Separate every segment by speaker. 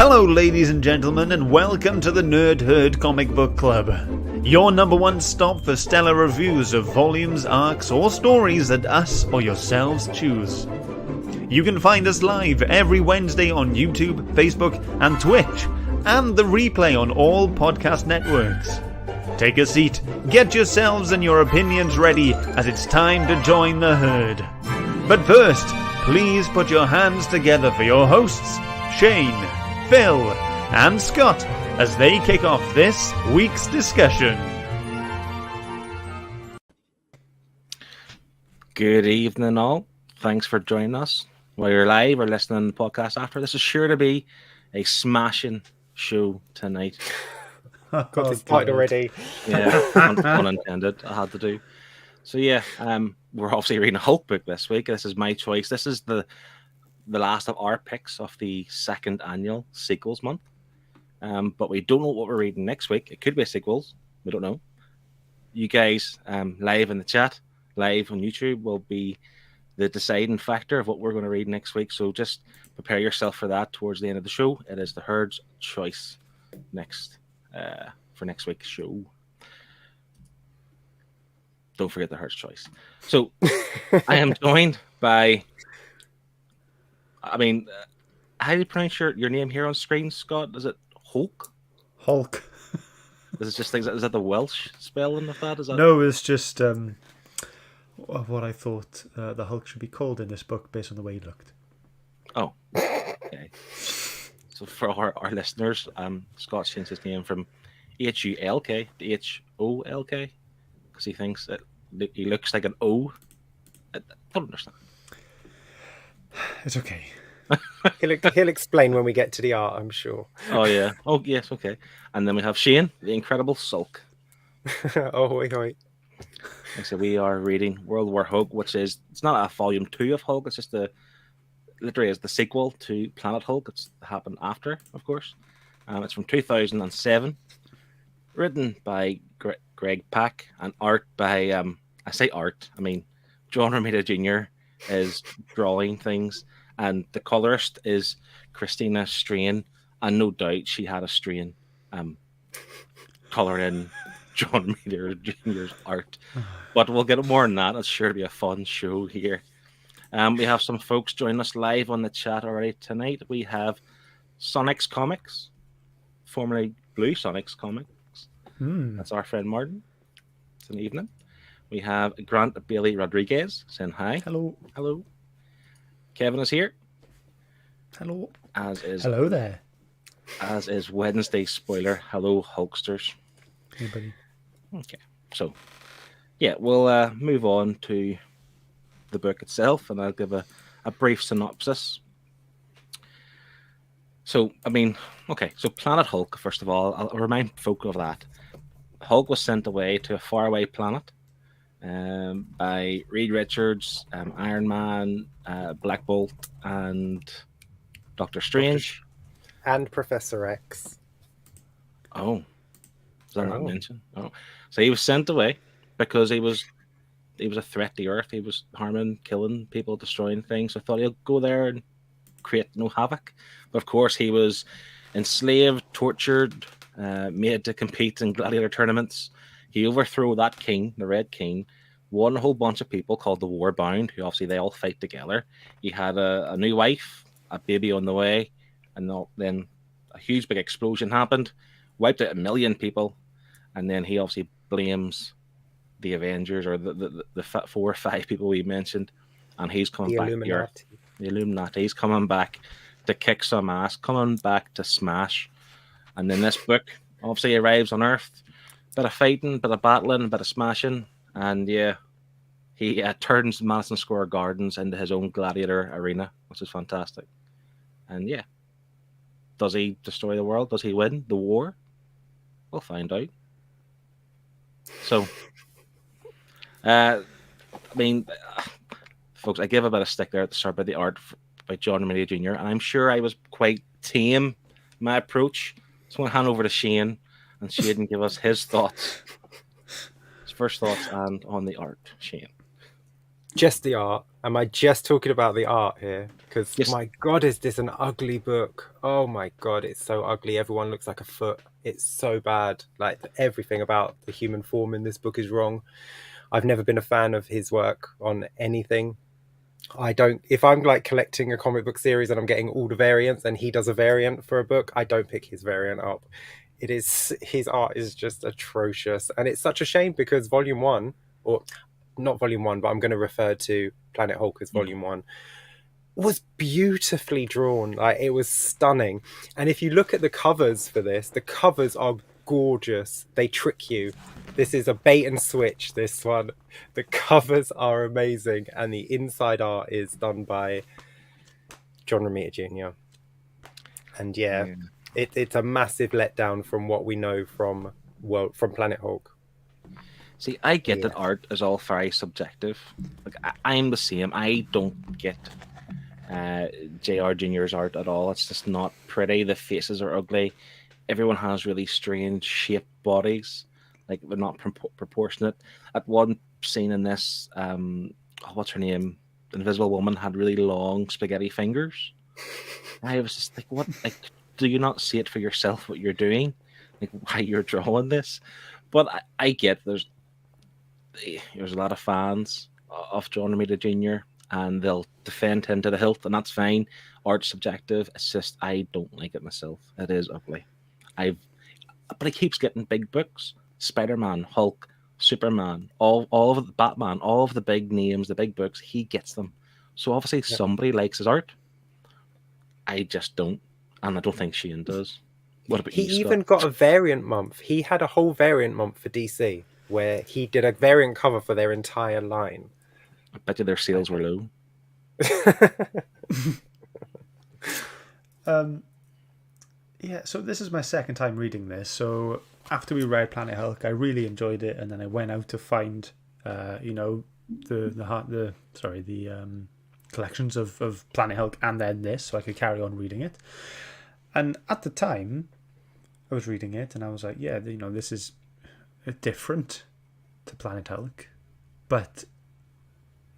Speaker 1: Hello ladies and gentlemen, and welcome to the Nerd Herd Comic Book Club, your number one stop for stellar reviews of volumes, arcs, or stories that us or yourselves choose. You can find us live every Wednesday on YouTube, Facebook, and Twitch, and the replay on all podcast networks. Take a seat, get yourselves and your opinions ready, as it's time to join the herd. But first, please put your hands together for your hosts, Shane, Phil, and Scott, as they kick off this week's discussion.
Speaker 2: Good evening, all. Thanks for joining us. Whether you're live or listening to the podcast after, this is sure to be a smashing show tonight.
Speaker 3: Got this started already.
Speaker 2: Yeah, unintended. I had to do. So yeah, we're obviously reading a Hulk book this week. This is my choice. This is the last of our picks of the second annual sequels month. But we don't know what we're reading next week. It could be sequels. We don't know. You guys, live in the chat, live on YouTube, will be the deciding factor of what we're going to read next week. So just prepare yourself for that towards the end of the show. It is the herd's choice for next week's show. Don't forget the herd's choice. So I am joined by, how do you pronounce your name here on screen, Scott? Is it Hulk?
Speaker 1: Hulk.
Speaker 2: Is that the Welsh spelling of that?
Speaker 1: No, it's just what I thought the Hulk should be called in this book based on the way he looked.
Speaker 2: Oh, okay. So for our listeners, Scott changed his name from H-U-L-K to H-O-L-K because he thinks that he looks like an O. I don't understand.
Speaker 1: It's okay.
Speaker 3: He'll explain when we get to the art, I'm sure.
Speaker 2: Oh, yeah. Oh, yes, okay. And then we have Shane, the Incredible Sulk.
Speaker 3: Oh, hoi.
Speaker 2: So we are reading World War Hulk, which is, it's not a volume 2 of Hulk, it's just literally is the sequel to Planet Hulk. It's happened after, of course. It's from 2007, written by Greg Pak, and art by, I say art, I mean, John Romita Jr. is drawing things, and the colorist is Christina Strain, and no doubt she had a strain coloring in John Romita Jr.'s art. But we'll get more on that. It's sure to be a fun show here. We have some folks joining us live on the chat already tonight. We have Sonics Comics, formerly Blue Sonics Comics. That's our friend Martin. It's an evening. We have Grant Bailey Rodriguez saying hi.
Speaker 1: Hello.
Speaker 2: Hello. Kevin is here.
Speaker 1: Hello.
Speaker 3: Hello there.
Speaker 2: As is Wednesday Spoiler. Hello, Hulksters.
Speaker 1: Hey, buddy.
Speaker 2: Okay. So, yeah, we'll move on to the book itself, and I'll give a brief synopsis. So, so Planet Hulk, first of all, I'll remind folk of that. Hulk was sent away to a faraway planet by Reed Richards, Iron Man, Black Bolt, and Doctor Strange.
Speaker 3: And Professor X.
Speaker 2: Oh. Is that not mentioned? Oh. So he was sent away because he was a threat to Earth. He was harming, killing people, destroying things. So I thought he'll go there and create no havoc. But of course he was enslaved, tortured, made to compete in gladiator tournaments. He overthrew that king, the Red King, won a whole bunch of people called the Warbound, who obviously they all fight together. He had a new wife, a baby on the way, and then a huge big explosion happened, wiped out 1 million people, and then he obviously blames the Avengers or the 4 or 5 people we mentioned, and he's coming back here. The Illuminati. He's coming back to kick some ass, coming back to smash. And then this book obviously arrives on Earth. Bit of fighting, bit of battling, bit of smashing. And yeah, he turns Madison Square Gardens into his own gladiator arena, which is fantastic. And yeah, does he destroy the world? Does he win the war? We'll find out. So, folks, I gave a bit of stick there at the start by the art by John Romita Jr., and I'm sure I was quite tame in my approach. So I'm going to hand over to Shane, and Shane can give us his thoughts, his first thoughts, and on the art. Shane.
Speaker 3: Just the art. Am I just talking about the art here? Because
Speaker 2: Yes.
Speaker 3: my God, is this an ugly book? Oh my God, it's so ugly. Everyone looks like a foot. It's so bad. Like everything about the human form in this book is wrong. I've never been a fan of his work on anything. I don't. If I'm like collecting a comic book series and I'm getting all the variants and he does a variant for a book, I don't pick his variant up. It is his art is just atrocious, and it's such a shame because Volume One, or not Volume One, but I'm going to refer to Planet Hulk as Volume One, was beautifully drawn. Like it was stunning. And if you look at the covers for this, the covers are gorgeous. They trick you. This is a bait and switch, this one. The covers are amazing, and the inside art is done by John Romita Jr. And yeah. It's a massive letdown from what we know from Planet Hulk.
Speaker 2: See, I get that art is all very subjective. Like I'm the same. I don't get JR Jr.'s art at all. It's just not pretty. The faces are ugly. Everyone has really strange shaped bodies. Like they're not proportionate. At one scene in this, what's her name? The Invisible Woman had really long spaghetti fingers. I was just like, what? Like, do you not see it for yourself what you're doing? Like why you're drawing this? But I get there's a lot of fans of John Romita Jr. and they'll defend him to the hilt, and that's fine. Art's subjective. It's just I don't like it myself. It is ugly. But he keeps getting big books. Spider-Man, Hulk, Superman, all of the Batman, all of the big names, the big books, he gets them. So obviously somebody likes his art. I just don't, and I don't think Shane does. What about
Speaker 3: He
Speaker 2: you, Scott?
Speaker 3: even got a variant month. He had a whole variant month for DC where he did a variant cover for their entire line.
Speaker 2: I bet you their sales were low.
Speaker 1: Yeah, so this is my second time reading this. So after we read Planet Hulk, I really enjoyed it, and then I went out to find, the collections of Planet Hulk, and then this, so I could carry on reading it. And at the time, I was reading it, and I was like, yeah, this is different to Planet Hulk, but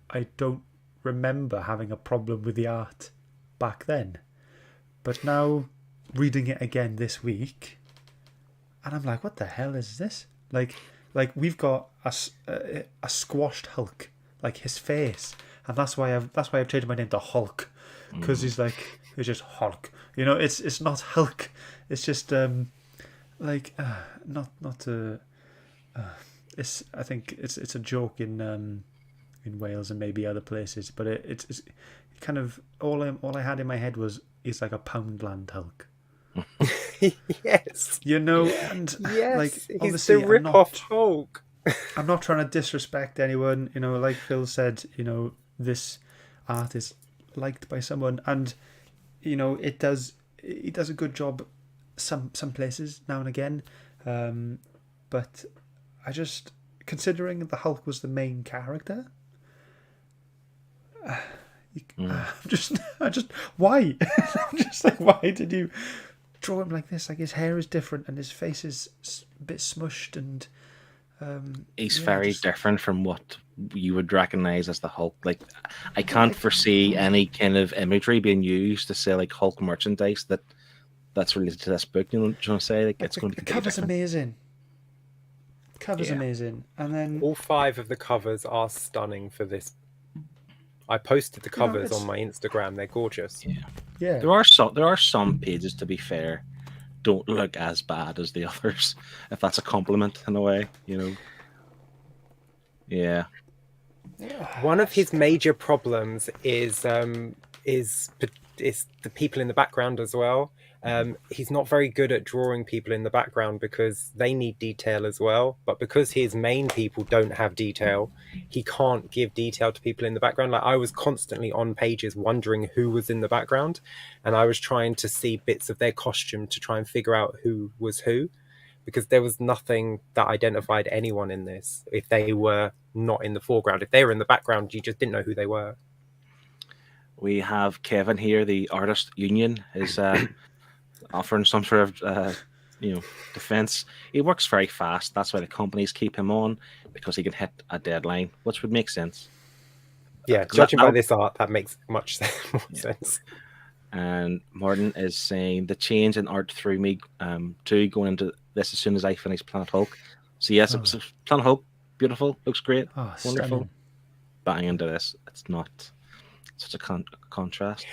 Speaker 1: I don't remember having a problem with the art back then. But now, reading it again this week, and I'm like, what the hell is this? Like we've got a squashed Hulk, like his face, and that's why I've changed my name to Hulk, because he's just Hulk. It's not Hulk. It's just it's I think it's a joke in Wales and maybe other places, but it's kind of all I had in my head was he's like a Poundland Hulk.
Speaker 3: Yes.
Speaker 1: And
Speaker 3: yes, he's
Speaker 1: obviously
Speaker 3: the rip-off Hulk.
Speaker 1: I'm not trying to disrespect anyone, like Phil said, this art is liked by someone, and he does a good job some places now and again, but I just, considering the Hulk was the main character, why? I'm just like, why did you draw him like this? Like his hair is different and his face is a bit smushed, and
Speaker 2: he's very different from what you would recognize as the Hulk. Like, I can't foresee any kind of imagery being used to say like Hulk merchandise that's related to this book. You know what I'm saying? Like, it's going to be
Speaker 1: the cover's
Speaker 2: different.
Speaker 1: amazing. Cover's amazing, and then
Speaker 3: all 5 of the covers are stunning for this. I posted the covers on my Instagram. They're gorgeous.
Speaker 1: Yeah.
Speaker 2: There are some pages, to be fair, don't look as bad as the others, if that's a compliment in a way, Yeah.
Speaker 3: One of his major problems is the people in the background as well. He's not very good at drawing people in the background because they need detail as well. But because his main people don't have detail, he can't give detail to people in the background. Like, I was constantly on pages wondering who was in the background, and I was trying to see bits of their costume to try and figure out who was who, because there was nothing that identified anyone in this if they were not in the foreground. If they were in the background, you just didn't know who they were.
Speaker 2: We have Kevin here, the artist union, is offering some sort of defense. He works very fast. That's why the companies keep him on, because he can hit a deadline, which would make sense.
Speaker 3: Yeah,
Speaker 2: 'cause
Speaker 3: judging by
Speaker 2: that-
Speaker 3: this art, that makes much more
Speaker 2: Yeah.
Speaker 3: sense.
Speaker 2: And Martin is saying the change in art threw me to going into this as soon as I finished Planet Hulk. So yes, it was Planet Hulk, beautiful, looks great,
Speaker 1: Oh,
Speaker 2: wonderful.
Speaker 1: stunning.
Speaker 2: Bang into this, it's not such a contrast.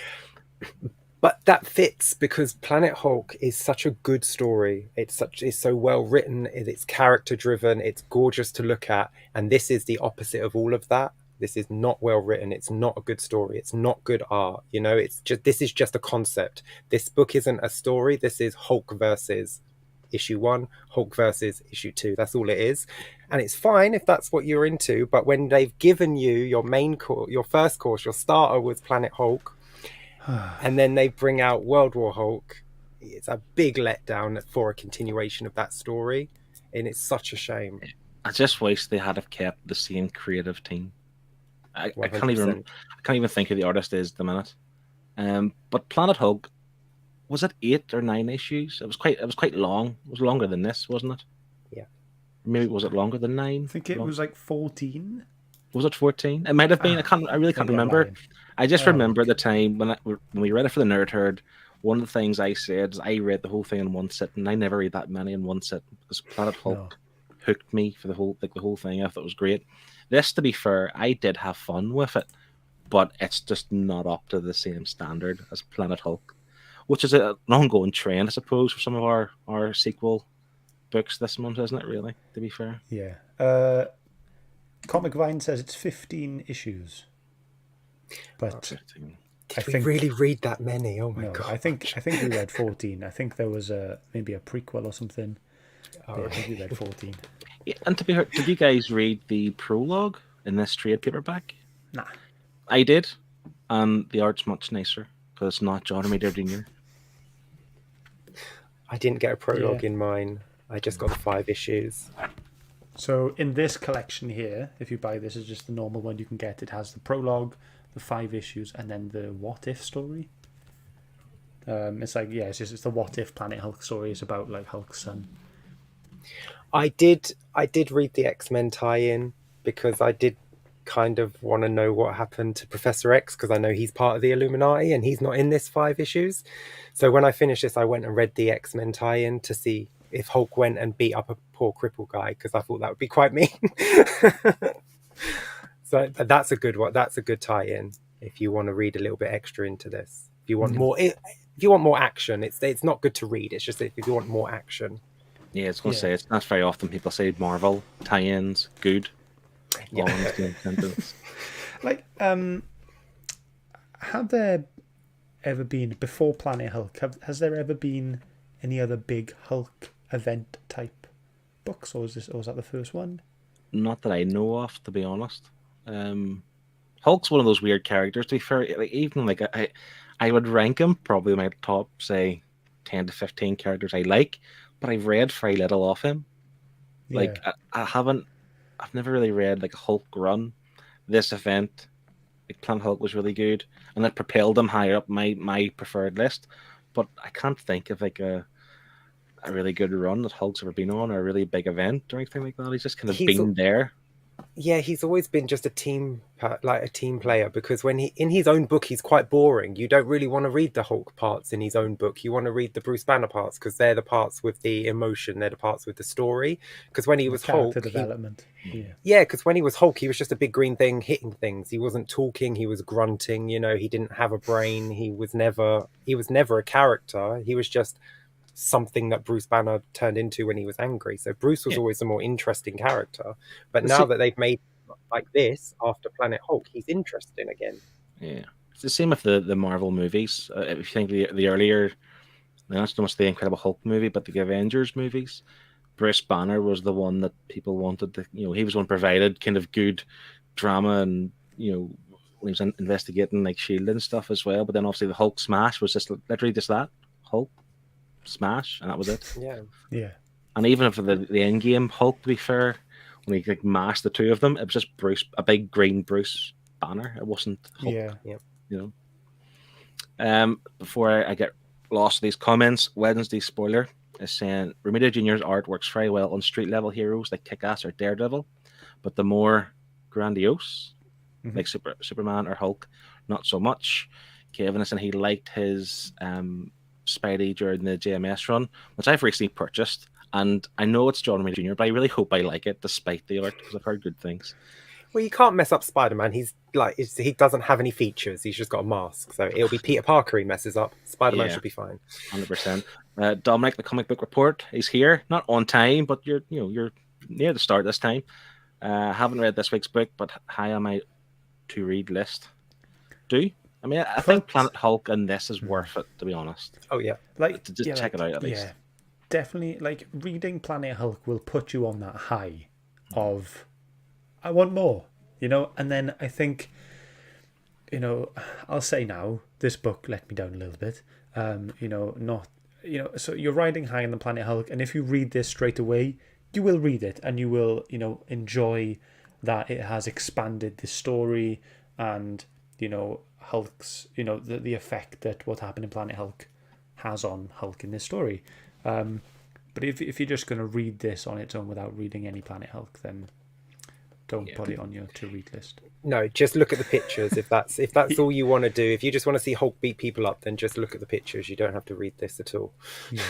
Speaker 3: But that fits because Planet Hulk is such a good story. It's so well written. It's character driven. It's gorgeous to look at, and this is the opposite of all of that. This is not well written. It's not a good story. It's not good art. You know, this is just a concept. This book isn't a story. This is Hulk versus issue 1, Hulk versus issue 2. That's all it is, and it's fine if that's what you're into. But when they've given you your main course, your first course, your starter was Planet Hulk. And then they bring out World War Hulk. It's a big letdown for a continuation of that story, and it's such a shame.
Speaker 2: I just wish they had have kept the same creative team. I can't
Speaker 3: 100%.
Speaker 2: even think who the artist is at the minute. But Planet Hulk, was it 8 or 9 issues? It was quite long. It was longer than this, wasn't it?
Speaker 3: Yeah.
Speaker 2: Maybe was it longer than 9?
Speaker 1: I think it was like 14.
Speaker 2: Was it 14? It might have been. I really can't remember.
Speaker 1: Lying.
Speaker 2: I just remember the time when we read it for the Nerd Herd. One of the things I said is I read the whole thing in one sitting. I never read that many in one sitting because Planet Hulk hooked me for the whole thing. I thought it was great. This, to be fair, I did have fun with it, but it's just not up to the same standard as Planet Hulk, which is an ongoing trend, I suppose, for some of our sequel books this month, isn't it? Really, to be fair.
Speaker 1: Yeah. Comic Vine says it's 15 issues, but
Speaker 3: Did we really read that many? Oh my god!
Speaker 1: I think we read 14. I think there was maybe a prequel or something.
Speaker 3: Oh,
Speaker 1: I think we read 14.
Speaker 2: Yeah, and to be fair, did you guys read the prologue in this trade paperback?
Speaker 1: Nah,
Speaker 2: I did, and the art's much nicer because it's not John Romita Jr.
Speaker 3: I didn't get a prologue in mine. I just got the 5 issues.
Speaker 1: So in this collection here, if you buy this as just the normal one you can get, it has the prologue, the 5 issues, and then the What If story. It's like it's the What If Planet Hulk story. It's about like Hulk's son.
Speaker 3: I did read the X-Men tie-in because I did kind of want to know what happened to Professor X because I know he's part of the Illuminati and he's not in this 5 issues. So when I finished this, I went and read the X-Men tie-in to see if Hulk went and beat up a poor cripple guy because I thought that would be quite mean. So that's a good one. That's a good tie-in if you want to read a little bit extra into this. If you want more, if you want more action, it's not good to read. It's just if you want more action.
Speaker 2: Yeah, it's going to say it's not very often people say Marvel tie-ins good.
Speaker 3: Yeah.
Speaker 1: Like, have there ever been before Planet Hulk? Has there ever been any other big Hulk event type books, or was that the first one?
Speaker 2: Not that I know of, to be honest. Hulk's one of those weird characters. To be fair, like even like I would rank him probably my top, say, 10 to 15 characters I like, but I've read very little of him. Like I've never really read like a Hulk run. This event, like Planet Hulk, was really good, and that propelled him higher up my preferred list. But I can't think of like a really good run that Hulk's ever been on, or a really big event or anything like that. He's just kind of been there.
Speaker 3: Yeah, he's always been just a team player, because when he in his own book he's quite boring. You don't really want to read the Hulk parts in his own book. You want to read the Bruce Banner parts because they're the parts with the emotion, they're the parts with the story. Because when he was Hulk,
Speaker 1: development.
Speaker 3: Because when he was Hulk, he was just a big green thing hitting things. He wasn't talking, he was grunting. You know, he didn't have a brain. He was never a character. He was just something that Bruce Banner turned into when he was angry. So Bruce was always a more interesting character. But now that they've made like this after Planet Hulk, he's interesting again.
Speaker 2: Yeah, it's the same with the Marvel movies. If you think the earlier, not so much the Incredible Hulk movie, but the Avengers movies, Bruce Banner was the one that people wanted to, he was one provided kind of good drama, and when he was investigating like Shield and stuff as well. But then obviously the Hulk smash was just literally just that Hulk smash, and that was it.
Speaker 3: Yeah.
Speaker 2: And even for the end game Hulk, to be fair, when he like mashed the two of them, it was just Bruce, a big green Bruce Banner. It wasn't Hulk. Before I get lost in these comments, Wednesday spoiler is saying Romita Jr.'s art works very well on street level heroes like Kick-Ass or Daredevil, but the more grandiose like Superman or Hulk, not so much. Kevin is saying he liked his Spidey during the JMS run, which I've recently purchased. And I know it's John Romita Jr., but I really hope I like it despite the art because I've heard good things.
Speaker 3: Well, you can't mess up Spider-Man. He doesn't have any features. He's just got a mask. So it'll be Peter Parker he messes up. Spider-Man should be fine.
Speaker 2: 100%. Dominic, the comic book report, is here. Not on time, but you're near the start this time. Haven't read this week's book, but how am I to read list? I mean, I think Planet Hulk and this is worth it, to be honest.
Speaker 3: Oh yeah,
Speaker 2: to just check it out at least.
Speaker 1: Yeah, definitely. Like reading Planet Hulk will put you on that high of I want more, and then I think, I'll say now this book let me down a little bit. So you're riding high on the Planet Hulk, and if you read this straight away, you will read it and you will, enjoy that it has expanded the story and, Hulk's, the effect that what happened in Planet Hulk has on Hulk in this story. But if you're just going to read this on its own without reading any Planet Hulk, then don't put it on your to-read list.
Speaker 3: No, just look at the pictures. If that's all you want to do, if you just want to see Hulk beat people up, then just look at the pictures. You don't have to read this at all.
Speaker 1: Yeah.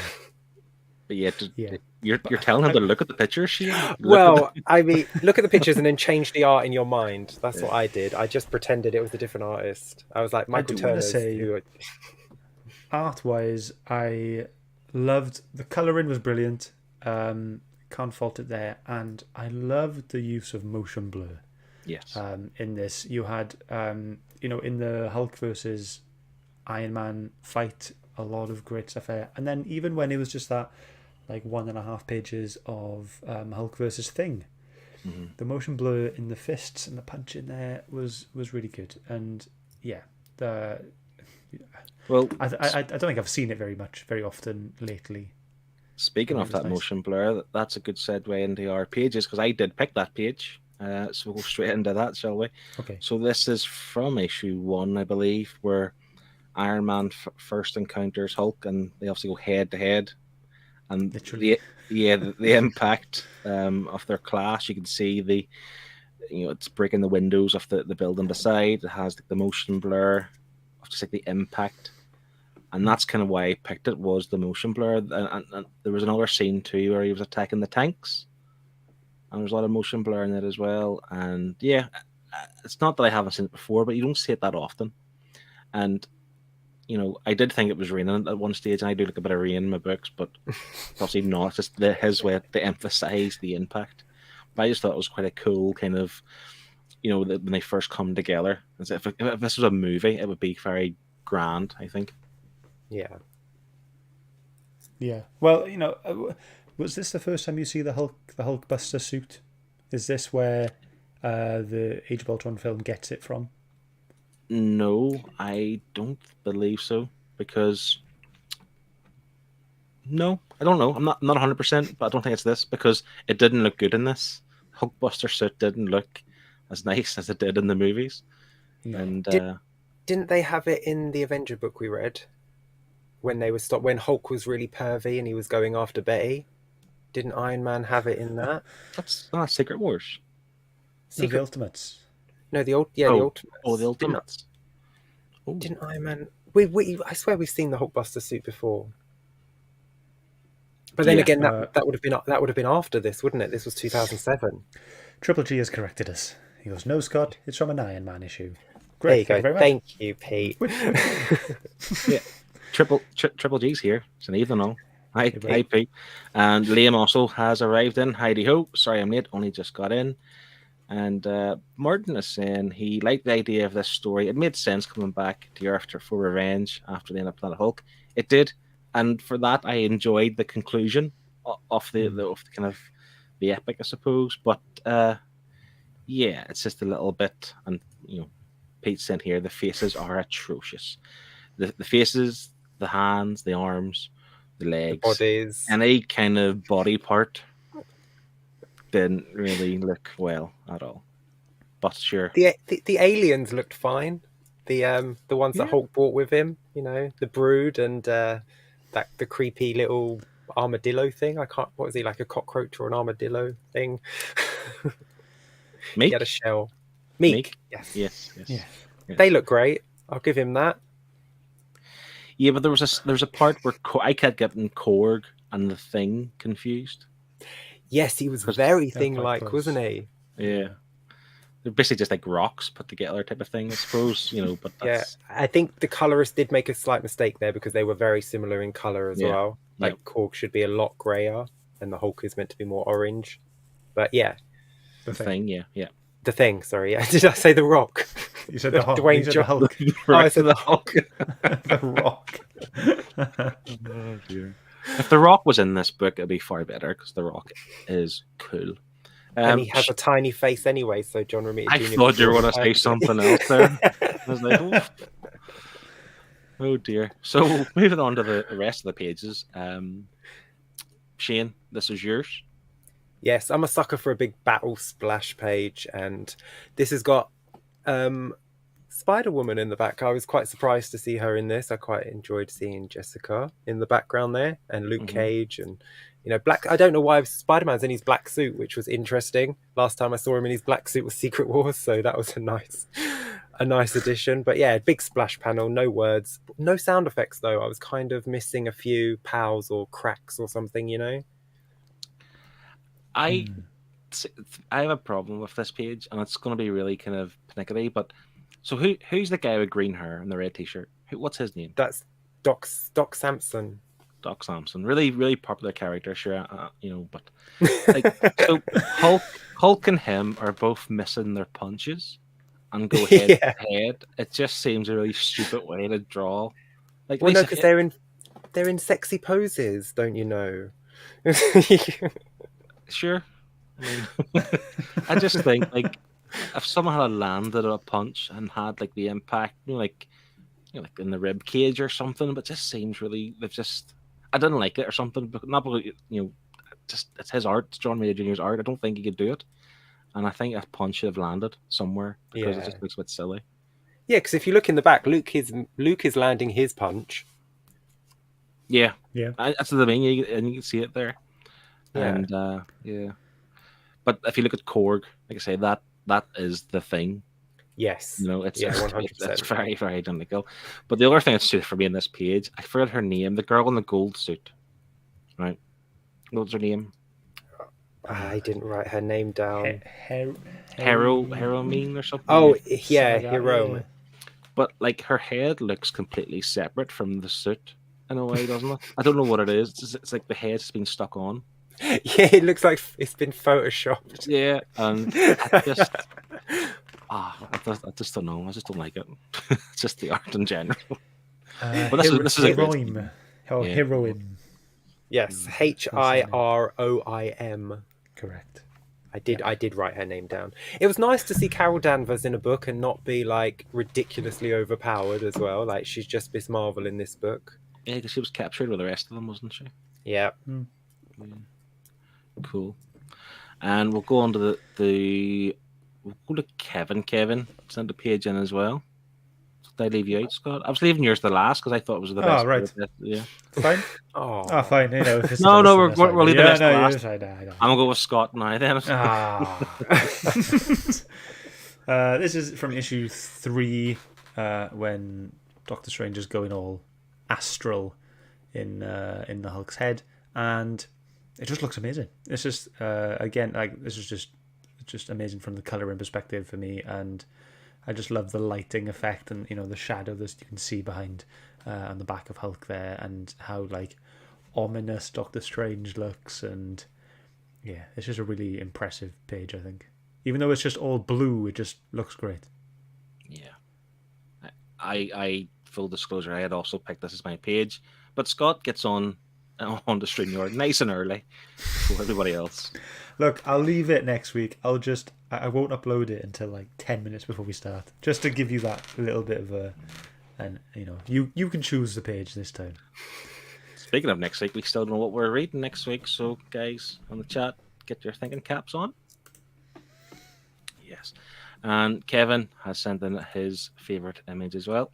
Speaker 2: But you're telling him to look at the pictures.
Speaker 3: I mean, look at the pictures and then change the art in your mind. That's what I did. I just pretended it was a different artist. I was like Michael Turner.
Speaker 1: Art-wise, I loved the colouring was brilliant. Can't fault it there, and I loved the use of motion blur.
Speaker 2: Yes.
Speaker 1: In this, you had in the Hulk versus Iron Man fight, a lot of great stuff there, and then even when it was just that, like 1.5 pages of Hulk versus Thing, the motion blur in the fists and the punch in there was really good, and well, I don't think I've seen it very often lately.
Speaker 2: Speaking of that motion blur, that's a good segue into our pages because I did pick that page. So we'll go straight into that, shall we?
Speaker 1: Okay.
Speaker 2: So this is from issue 1, I believe, where Iron Man first encounters Hulk, and they obviously go head to head. And the impact of their clash, you can see it's breaking the windows of the building beside. It has the motion blur of just like the impact. And that's kind of why I picked it, was the motion blur. And there was another scene too where he was attacking the tanks. And there's a lot of motion blur in it as well. And yeah, it's not that I haven't seen it before, but you don't see it that often. And, I did think it was raining at one stage, and I do look a bit of rain in my books, but obviously not. It's just his way to emphasize the impact. But I just thought it was quite a cool kind of, when they first come together. If this was a movie, it would be very grand, I think.
Speaker 3: Yeah.
Speaker 1: Yeah. Well, was this the first time you see the Hulkbuster suit? Is this where the Age of Ultron film gets it from?
Speaker 2: No, I don't believe so. Because no, I don't know. I'm not 100%, but I don't think it's this because it didn't look good in this. Hulkbuster suit didn't look as nice as it did in the movies. No. And
Speaker 3: didn't they have it in the Avenger book we read? When they were when Hulk was really pervy and he was going after Betty, didn't Iron Man have it in that?
Speaker 2: That's not Secret Wars.
Speaker 1: The Ultimates.
Speaker 3: No, the Ultimates.
Speaker 2: Oh, the Ultimates.
Speaker 3: Didn't Iron Man? I swear we've seen the Hulkbuster suit before. But then again, that would have been after this, wouldn't it? This was 2007.
Speaker 1: Triple G has corrected us. He goes, "No, Scott, it's from an Iron Man issue." Great,
Speaker 3: there you go. Thank you, Pete.
Speaker 2: Yeah. Triple G's here. It's an evening all. Hi, Pete. And Liam also has arrived in. Heidi ho. Sorry I'm late. Only just got in. And Martin is saying he liked the idea of this story. It made sense coming back to Earth for revenge after the end of Planet Hulk. It did. And for that, I enjoyed the conclusion of the kind of the epic, I suppose. But it's just a little bit. And Pete's saying here the faces are atrocious. The faces, the hands, the arms, the legs,
Speaker 3: the bodies,
Speaker 2: any kind of body part didn't really look well at all. But sure,
Speaker 3: the aliens looked fine. The ones that Hulk brought with him, the Brood and the creepy little armadillo thing. What was he, like a cockroach or an armadillo thing?
Speaker 2: Meek?
Speaker 3: He had a shell. Meek.
Speaker 2: Yes.
Speaker 1: Yeah.
Speaker 3: They look great. I'll give him that.
Speaker 2: Yeah, but there was a part where I kept getting Korg and the Thing confused.
Speaker 3: Yes, he was
Speaker 2: 'Cause
Speaker 3: very
Speaker 1: they're quite
Speaker 3: thing-like,
Speaker 1: close.
Speaker 3: wasn't he?
Speaker 2: Yeah. They're basically just like rocks put together type of thing, I suppose, but
Speaker 3: Yeah,
Speaker 2: that's
Speaker 3: I think the colorist did make a slight mistake there because they were very similar in color as
Speaker 2: Yeah.
Speaker 3: well. Like Korg should be a lot grayer, and the Hulk is meant to be more orange. But yeah,
Speaker 2: the Thing, yeah.
Speaker 3: the Thing. Sorry, yeah. Did I say the Rock?
Speaker 1: You said the Hulk.
Speaker 3: Dwayne
Speaker 1: You said the Hulk.
Speaker 3: I said the
Speaker 2: Hulk.
Speaker 1: The Rock.
Speaker 2: Oh, dear. If The Rock was in this book, it'd be far better because The Rock is cool.
Speaker 3: And he has a tiny face anyway, so John Romita
Speaker 2: I
Speaker 3: Jr.
Speaker 2: thought you were going to say something else there. I was like, oof. Oh dear. So moving on to the rest of the pages. Shane, this is yours.
Speaker 3: Yes, I'm a sucker for a big battle splash page, and this has got Spider-Woman in the back. I was quite surprised to see her in this. I quite enjoyed seeing Jessica in the background there, and Luke Cage, and Black. I don't know why Spider-Man's in his black suit, which was interesting. Last time I saw him in his black suit was Secret Wars, so that was a nice addition. But yeah, big splash panel, no words, no sound effects though. I was kind of missing a few pows or cracks or something,
Speaker 2: I have a problem with this page, and it's going to be really kind of panicky. But so who's the guy with green hair and the red t-shirt? What's his name?
Speaker 3: That's Doc Samson.
Speaker 2: Doc Samson, really, really popular character, sure, but so Hulk and him are both missing their punches and go head to head. It just seems a really stupid way to draw. Like,
Speaker 3: well, no, because they're in sexy poses, don't you know?
Speaker 2: Sure. I mean, I just think like if someone had landed a punch and had like the impact, like in the rib cage or something, but it just seems really I didn't like it or something, but not because just it's his art, it's John Romita Jr.'s art. I don't think he could do it, and I think a punch should have landed somewhere because it just looks a bit silly.
Speaker 3: Yeah, because if you look in the back, Luke is landing his punch.
Speaker 2: Yeah. That's the thing, and you can see it there.
Speaker 3: Yeah.
Speaker 2: And but if you look at Korg, like I say, that is the Thing.
Speaker 3: Yes.
Speaker 2: It's
Speaker 3: 100%.
Speaker 2: It's very, very identical. But the other thing that's suited for me in this page, I forgot her name, the girl in the gold suit. Right? What's her name?
Speaker 3: I didn't write her name down.
Speaker 2: Heromine or something.
Speaker 3: Oh, yeah, Hero.
Speaker 2: But like her head looks completely separate from the suit in a way, doesn't it? I don't know what it is. It's like the head's been stuck on.
Speaker 3: Yeah, it looks like it's been photoshopped.
Speaker 2: Yeah, and I just don't know. I just don't like it. It's just the art in general. But this is a
Speaker 1: heroine. Heroine.
Speaker 3: Yes, Hiroim.
Speaker 1: Correct.
Speaker 3: I did write her name down. It was nice to see Carol Danvers in a book and not be like ridiculously overpowered as well. Like she's just Miss Marvel in this book.
Speaker 2: Yeah, because she was captured with the rest of them, wasn't she?
Speaker 3: Yeah.
Speaker 2: Yeah. Cool. And we'll go on to we'll go to Kevin. Kevin sent a page in as well. Did I leave you out, Scott? I was leaving yours the last because I thought it was the best.
Speaker 1: Oh, right.
Speaker 2: Yeah.
Speaker 1: Fine.
Speaker 3: Oh,
Speaker 1: fine.
Speaker 2: No, we're leaving the best last.
Speaker 1: I
Speaker 2: I'm gonna go with Scott now then.
Speaker 1: This is from issue 3, when Doctor Strange is going all astral in the Hulk's head, and it just looks amazing. It's just again, like, this is just amazing from the coloring perspective for me, and I just love the lighting effect and the shadow that you can see behind on the back of Hulk there, and how like ominous Doctor Strange looks, and yeah, it's just a really impressive page. I think, even though it's just all blue, it just looks great.
Speaker 2: Yeah, I full disclosure, I had also picked this as my page, but Scott gets on the StreamYard nice and early for everybody else.
Speaker 1: Look, I'll leave it next week. I won't upload it until like 10 minutes before we start, just to give you that little bit of you can choose the page this time.
Speaker 2: Speaking of next week, we still don't know what we're reading next week, so guys on the chat, get your thinking caps on. Yes. And Kevin has sent in his favourite image as well,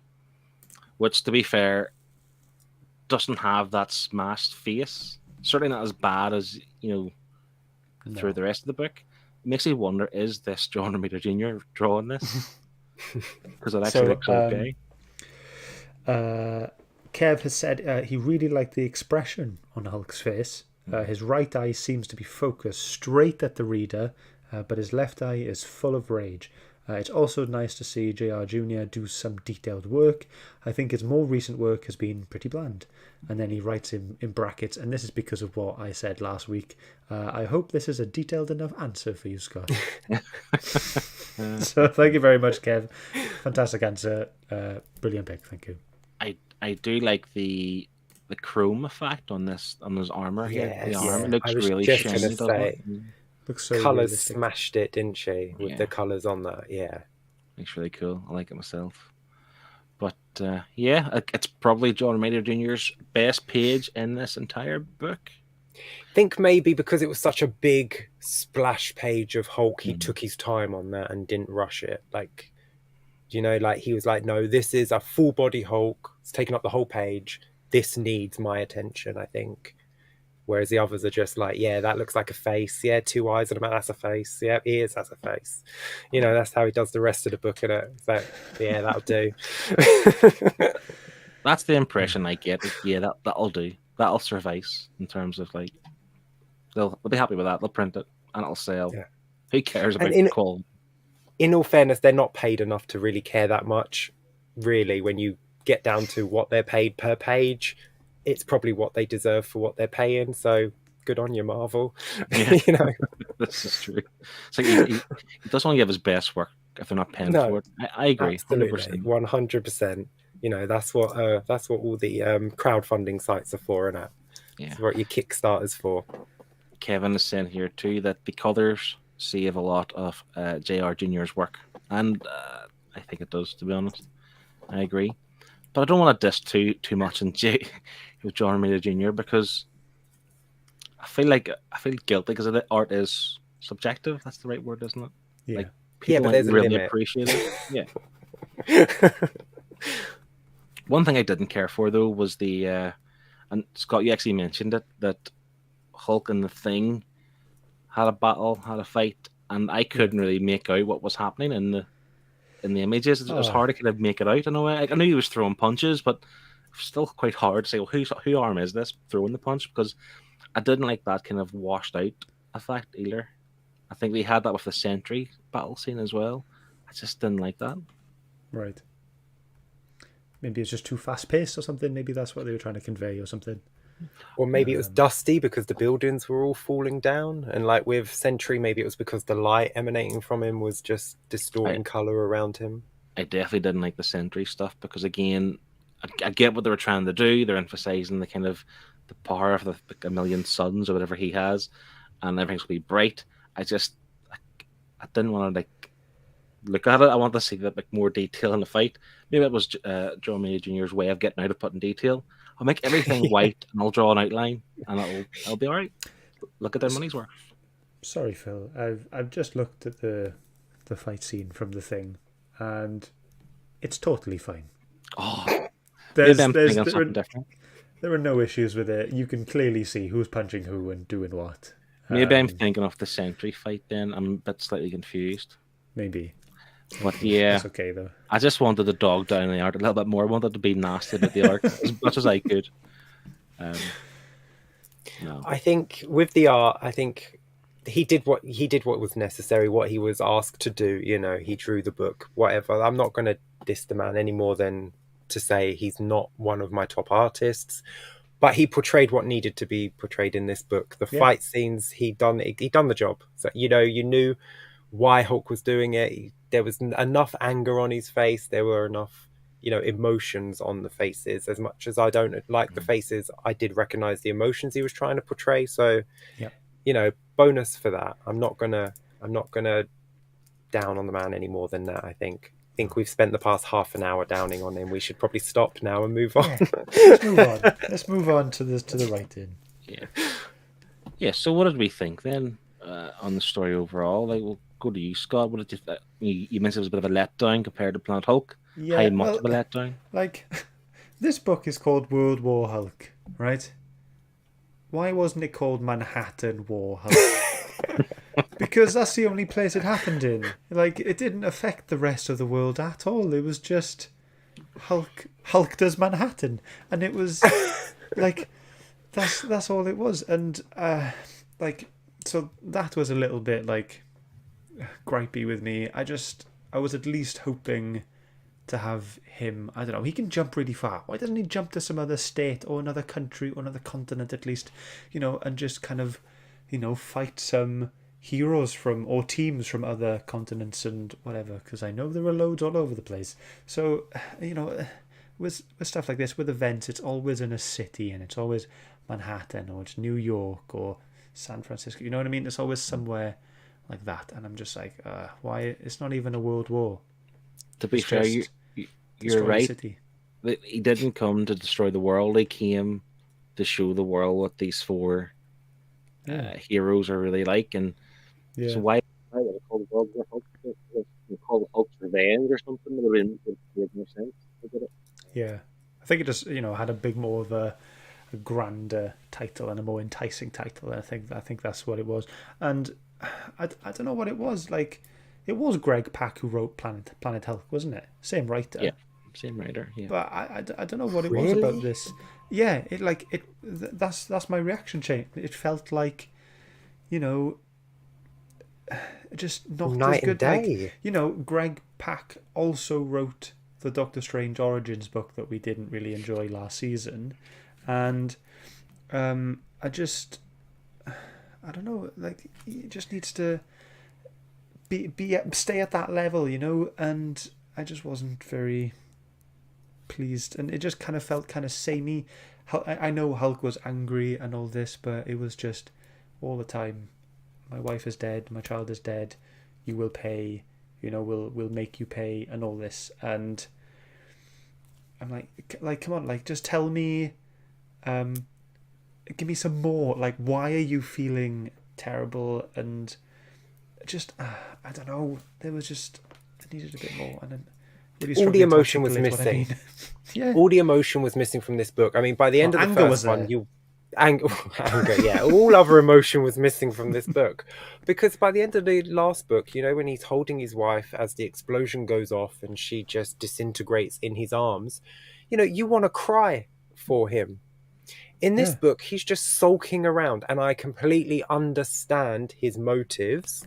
Speaker 2: which, to be fair, doesn't have that smashed face. Certainly not as bad as, through the rest of the book. makes me wonder: is this John Romita Jr. drawing this? Because it actually looks okay.
Speaker 1: Kev has said he really liked the expression on Hulk's face. His right eye seems to be focused straight at the reader, but his left eye is full of rage. It's also nice to see JR Jr. do some detailed work. I think his more recent work has been pretty bland. And then he writes in brackets, and this is because of what I said last week. I hope this is a detailed enough answer for you, Scott. So thank you very much, Kev. Fantastic answer. Brilliant pick. Thank you.
Speaker 2: I do like the chrome effect on his armor here.
Speaker 3: Yes,
Speaker 2: The armor
Speaker 3: yeah.
Speaker 2: looks
Speaker 3: I was
Speaker 2: really
Speaker 3: just
Speaker 2: shiny.
Speaker 3: gonna
Speaker 2: Doesn't
Speaker 3: say,
Speaker 2: it?
Speaker 1: Looks so
Speaker 3: colours
Speaker 1: realistic.
Speaker 3: smashed it, didn't she? With
Speaker 2: Yeah.
Speaker 3: the colours on that, yeah.
Speaker 2: Looks really cool. I like it myself. But yeah, it's probably John Romita Jr.'s best page in this entire book.
Speaker 3: I think maybe because it was such a big splash page of Hulk, he took his time on that and didn't rush it. Like, you know, like he was like, no, this is a full body Hulk. It's taken up the whole page. This needs my attention, I think. Whereas the others are just like, yeah, that looks like a face. Yeah, 2 eyes and a mouth, that's a face. Yeah, ears, that's a face. You know, that's how he does the rest of the book, in it. So, yeah, that'll do.
Speaker 2: That's the impression I get. Yeah, that'll do. That'll suffice in terms of like they'll be happy with that. They'll print it and it'll sell.
Speaker 3: Yeah.
Speaker 2: Who cares about quality?
Speaker 3: In all fairness, they're not paid enough to really care that much. Really, when you get down to what they're paid per page, it's probably what they deserve for what they're paying. So good on you, Marvel.
Speaker 2: Yeah.
Speaker 3: You know,
Speaker 2: This is true. It's like he doesn't want to give his best work if they're not paying for it. I agree,
Speaker 3: absolutely,
Speaker 2: 100%.
Speaker 3: 100%. You know, that's what all the crowdfunding sites are for, and
Speaker 2: Yeah.
Speaker 3: that's what your Kickstarter's for.
Speaker 2: Kevin is saying here too that the colours save a lot of JR Jr.'s work, and I think it does. To be honest, I agree. But I don't want to diss too much in with John Romita Jr. because I feel guilty because the art is subjective. That's the right word, isn't it?
Speaker 1: Yeah.
Speaker 2: Like people
Speaker 3: but there's a
Speaker 2: really
Speaker 3: limit.
Speaker 2: appreciate it. Yeah. One thing I didn't care for though was the and Scott, you actually mentioned it, that Hulk and the Thing had a fight, and I couldn't really make out what was happening in the images. It was hard to kind of make it out in a way. I knew he was throwing punches, but it was still quite hard to say, well, whose arm is this throwing the punch? Because I didn't like that kind of washed out effect either. I think they had that with the Sentry battle scene as well. I just didn't like that.
Speaker 1: Right. Maybe it's just too fast paced or something. Maybe that's what they were trying to convey or something.
Speaker 3: Or maybe it was dusty because the buildings were all falling down, and like with Sentry, maybe it was because the light emanating from him was just distorting color around him.
Speaker 2: I definitely didn't like the Sentry stuff because, again, I get what they were trying to do. They're emphasizing the kind of the power of the million suns or whatever he has, and everything's going to be bright. I didn't want to like look at it. I want to see that like more detail in the fight. Maybe it was John Romita Jr.'s way of getting out of putting detail. I'll make everything white and I'll draw an outline and it'll be all right. Look at their money's worth.
Speaker 1: Sorry, Phil. I've just looked at the fight scene from The Thing, and it's totally fine.
Speaker 2: Oh,
Speaker 1: there are no issues with it. You can clearly see who's punching who and doing what.
Speaker 2: Maybe I'm thinking of the Sentry fight then. I'm a bit slightly confused.
Speaker 1: Maybe.
Speaker 2: But yeah,
Speaker 1: it's okay though.
Speaker 2: I just wanted the dog down in the art a little bit more. I wanted to be nasty with the art as much as I could. No.
Speaker 3: I think with the art, I think he did what was necessary, what he was asked to do. You know, he drew the book, whatever. I'm not going to diss the man any more than to say he's not one of my top artists, but he portrayed what needed to be portrayed in this book. The fight scenes, he done the job. So you knew why Hulk was doing it. There was enough anger on his face. There were enough, emotions on the faces. As much as I don't like the faces, I did recognize the emotions he was trying to portray. So, bonus for that. I'm not gonna down on the man any more than that. I think we've spent the past half an hour downing on him. We should probably stop now and move on.
Speaker 1: Let's move on to the writing.
Speaker 2: Yeah. So what did we think then on the story overall? Like, we'll go to you, Scott. What did you mentioned it was a bit of a letdown compared to Planet Hulk?
Speaker 1: Yeah,
Speaker 2: how much of a letdown?
Speaker 1: Like, this book is called World War Hulk, right? Why wasn't it called Manhattan War Hulk? because that's the only place it happened in. Like, it didn't affect the rest of the world at all. It was just Hulk does Manhattan, and it was like that's all it was. And like, so that was a little bit like gripey with me. I was at least hoping to have him. I don't know. He can jump really far. Why doesn't he jump to some other state or another country or another continent at least? And just kind of, fight some heroes from or teams from other continents and whatever. Because I know there are loads all over the place. So with stuff like this, with events, it's always in a city, and it's always Manhattan or it's New York or San Francisco. You know what I mean? It's always somewhere like that, and I'm just like, why? It's not even a world war.
Speaker 2: To be fair, you're right.
Speaker 1: City.
Speaker 2: He didn't come to destroy the world. He came to show the world what these four heroes are really like. And so why would I call the world War Hulk? Call the Hulk's Revenge or something? It would make more sense.
Speaker 1: Yeah, I think it just had a big more of a grander title and a more enticing title. I think that's what it was. And I don't know what it was. Like, it was Greg Pak who wrote Planet Hulk, wasn't it? Same writer.
Speaker 2: Yeah, same writer. Yeah.
Speaker 1: But I don't know what it was about this. Yeah, that's my reaction chain. It felt like, just not
Speaker 3: night
Speaker 1: as good.
Speaker 3: And day.
Speaker 1: Like, Greg Pak also wrote the Doctor Strange Origins book that we didn't really enjoy last season, and I don't know. Like, he just needs to stay at that level, and I just wasn't very pleased, and it just kind of felt kind of samey. I know Hulk was angry and all this, but it was just all the time, my wife is dead, my child is dead, you will pay, we'll make you pay, and all this. And I'm like, come on, like, just tell me, give me some more. Like, why are you feeling terrible? And just I don't know, there was just, I needed a bit more. And then really
Speaker 3: all the emotion was missing.
Speaker 1: Yeah,
Speaker 3: all the emotion was missing from this book. I mean, by the end of the first one, anger, yeah, all other emotion was missing from this book, because by the end of the last book, when he's holding his wife as the explosion goes off and she just disintegrates in his arms, you want to cry for him. In this book, he's just sulking around, and I completely understand his motives,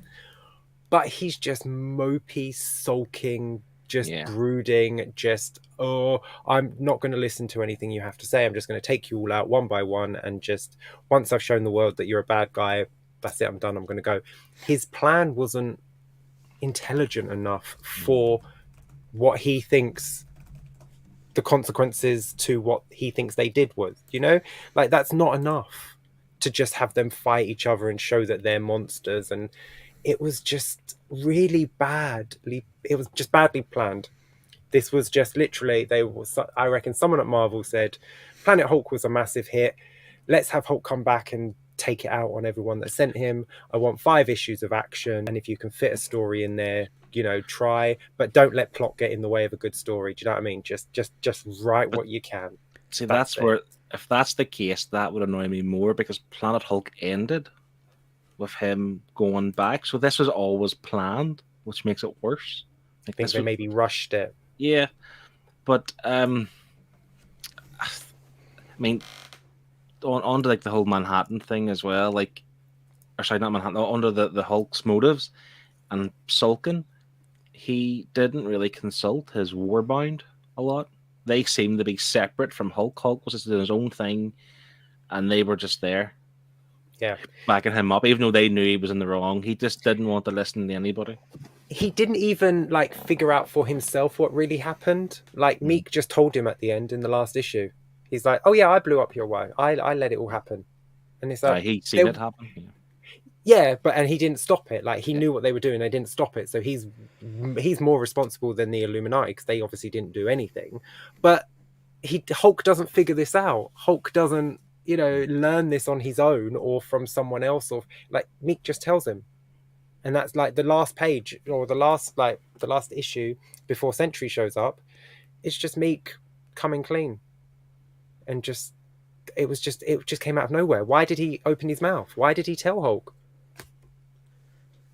Speaker 3: but he's just mopey, sulking, just brooding, just, I'm not going to listen to anything you have to say. I'm just going to take you all out one by one, and just, once I've shown the world that you're a bad guy, that's it, I'm done, I'm going to go. His plan wasn't intelligent enough for what he thinks the consequences to what he thinks they did was, like, that's not enough to just have them fight each other and show that they're monsters. And it was just really badly planned. This was just literally, I reckon someone at Marvel said, Planet Hulk was a massive hit, let's have Hulk come back and take it out on everyone that sent him. I want 5 issues of action, and if you can fit a story in there, try, but don't let plot get in the way of a good story. Do you know what I mean? Just write what you can.
Speaker 2: See, that's where, if that's the case, that would annoy me more, because Planet Hulk ended with him going back, so this was always planned, which makes it worse.
Speaker 3: I think they maybe rushed it.
Speaker 2: Yeah, but I mean, on to like the whole Manhattan thing as well, like, or sorry, not Manhattan, under the Hulk's motives and sulking, he didn't really consult his Warbound a lot. They seemed to be separate from Hulk. Hulk was just doing his own thing, and they were just there, backing him up, even though they knew he was in the wrong. He just didn't want to listen to anybody.
Speaker 3: He didn't even figure out for himself what really happened. Like, Meek just told him at the end in the last issue. He's like, "Oh yeah, I blew up your wife. I let it all happen." And it's like,
Speaker 2: he'd seen it happen.
Speaker 3: Yeah, and he didn't stop it. Like, he knew what they were doing. They didn't stop it. So he's more responsible than the Illuminati, because they obviously didn't do anything. But Hulk doesn't figure this out. Hulk doesn't, learn this on his own or from someone else, or like, Meek just tells him. And that's like the last page, or the last issue before Sentry shows up. It's just Meek coming clean, and it just came out of nowhere. Why did he open his mouth? Why did he tell Hulk?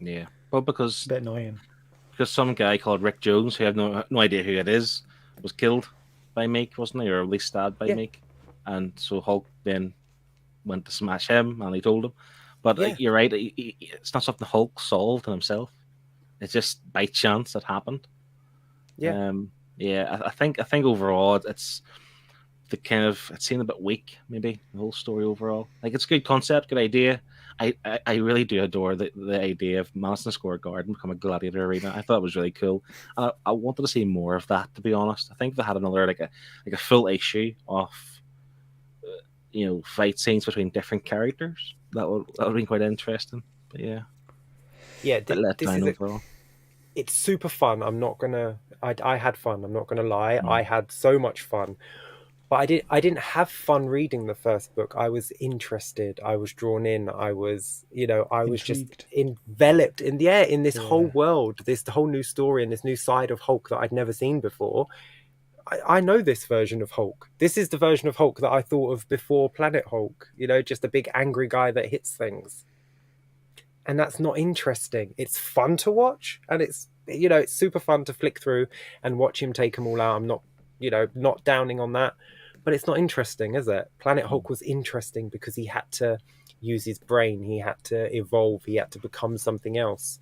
Speaker 2: Yeah, but because
Speaker 1: A bit annoying.
Speaker 2: some guy called Rick Jones, who I have no idea who it is, was killed by Meek, wasn't he, or at least stabbed by
Speaker 3: Yeah.
Speaker 2: Meek, and so Hulk then went to smash him, and he told him. But
Speaker 3: Yeah.
Speaker 2: you're right; it's not something Hulk solved himself. It's just by chance it happened.
Speaker 3: Yeah.
Speaker 2: Yeah. I think overall it's the kind of it seemed a bit weak, maybe the whole story overall. Like it's a good concept, good idea. I really do adore the idea of Madison Square Garden become a gladiator arena. I thought it was really cool, and I wanted to see more of that. To be honest, I think if they had another like a full issue of fight scenes between different characters, that would be quite interesting. But yeah,
Speaker 3: Yeah.
Speaker 2: bit let
Speaker 3: This
Speaker 2: down
Speaker 3: is
Speaker 2: overall.
Speaker 3: it's super fun. I had fun. I'm not gonna lie.
Speaker 2: Mm.
Speaker 3: I had so much fun. But I didn't have fun reading the first book. I was interested. I was drawn in. I was just
Speaker 1: Intrigued.
Speaker 3: enveloped in this whole
Speaker 1: Yeah.
Speaker 3: world, this whole new story and this new side of Hulk that I'd never seen before. I know this version of Hulk. This is the version of Hulk that I thought of before Planet Hulk. Just a big angry guy that hits things. And that's not interesting. It's fun to watch, and it's super fun to flick through and watch him take them all out. I'm not downing on that, but it's not interesting, is it? Planet Hulk was interesting because he had to use his brain, he had to evolve, he had to become something else.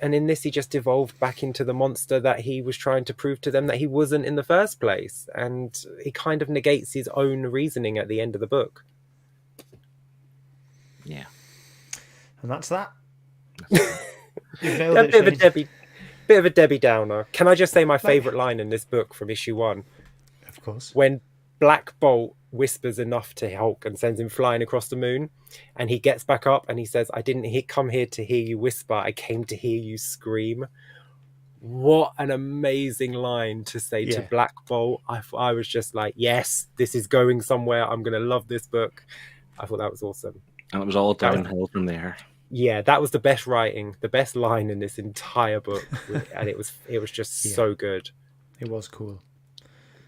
Speaker 3: And in this, he just evolved back into the monster that he was trying to prove to them that he wasn't in the first place. And he kind of negates his own reasoning at the end of the book.
Speaker 2: Yeah.
Speaker 1: And that's that. You've
Speaker 3: A
Speaker 1: nailed it,
Speaker 3: bit of a
Speaker 1: Shane.
Speaker 3: bit of a Debbie Downer. Can I just say my favourite line in this book from issue 1?
Speaker 1: Of course.
Speaker 3: When Black Bolt whispers enough to Hulk and sends him flying across the moon, and he gets back up and he says, "I didn't come here to hear you whisper. I came to hear you scream." What an amazing line to say to
Speaker 1: Yeah.
Speaker 3: Black Bolt. I was just like, yes, this is going somewhere. I'm going to love this book. I thought that was awesome.
Speaker 2: And it was all downhill from there.
Speaker 3: Yeah, that was the best writing, the best line in this entire book, and it was just so good.
Speaker 1: It was cool.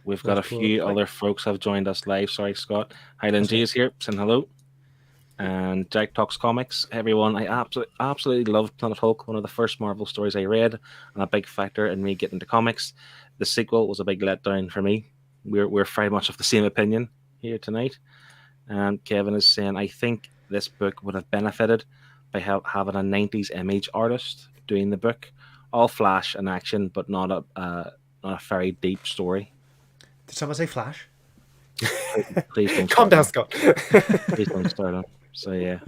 Speaker 2: We've got a few other folks have joined us live. Sorry, Scott. Highland G is here, saying hello. And Jack Talks Comics. Everyone, I absolutely loved Planet Hulk, one of the first Marvel stories I read, and a big factor in me getting into comics. The sequel was a big letdown for me. We're very much of the same opinion here tonight. And Kevin is saying, I think this book would have benefited by having a 90s image artist doing the book. All flash and action, but not a very deep story.
Speaker 1: Did someone say Flash?
Speaker 2: Please don't
Speaker 3: calm down, Scott.
Speaker 2: Please don't start on. So yeah,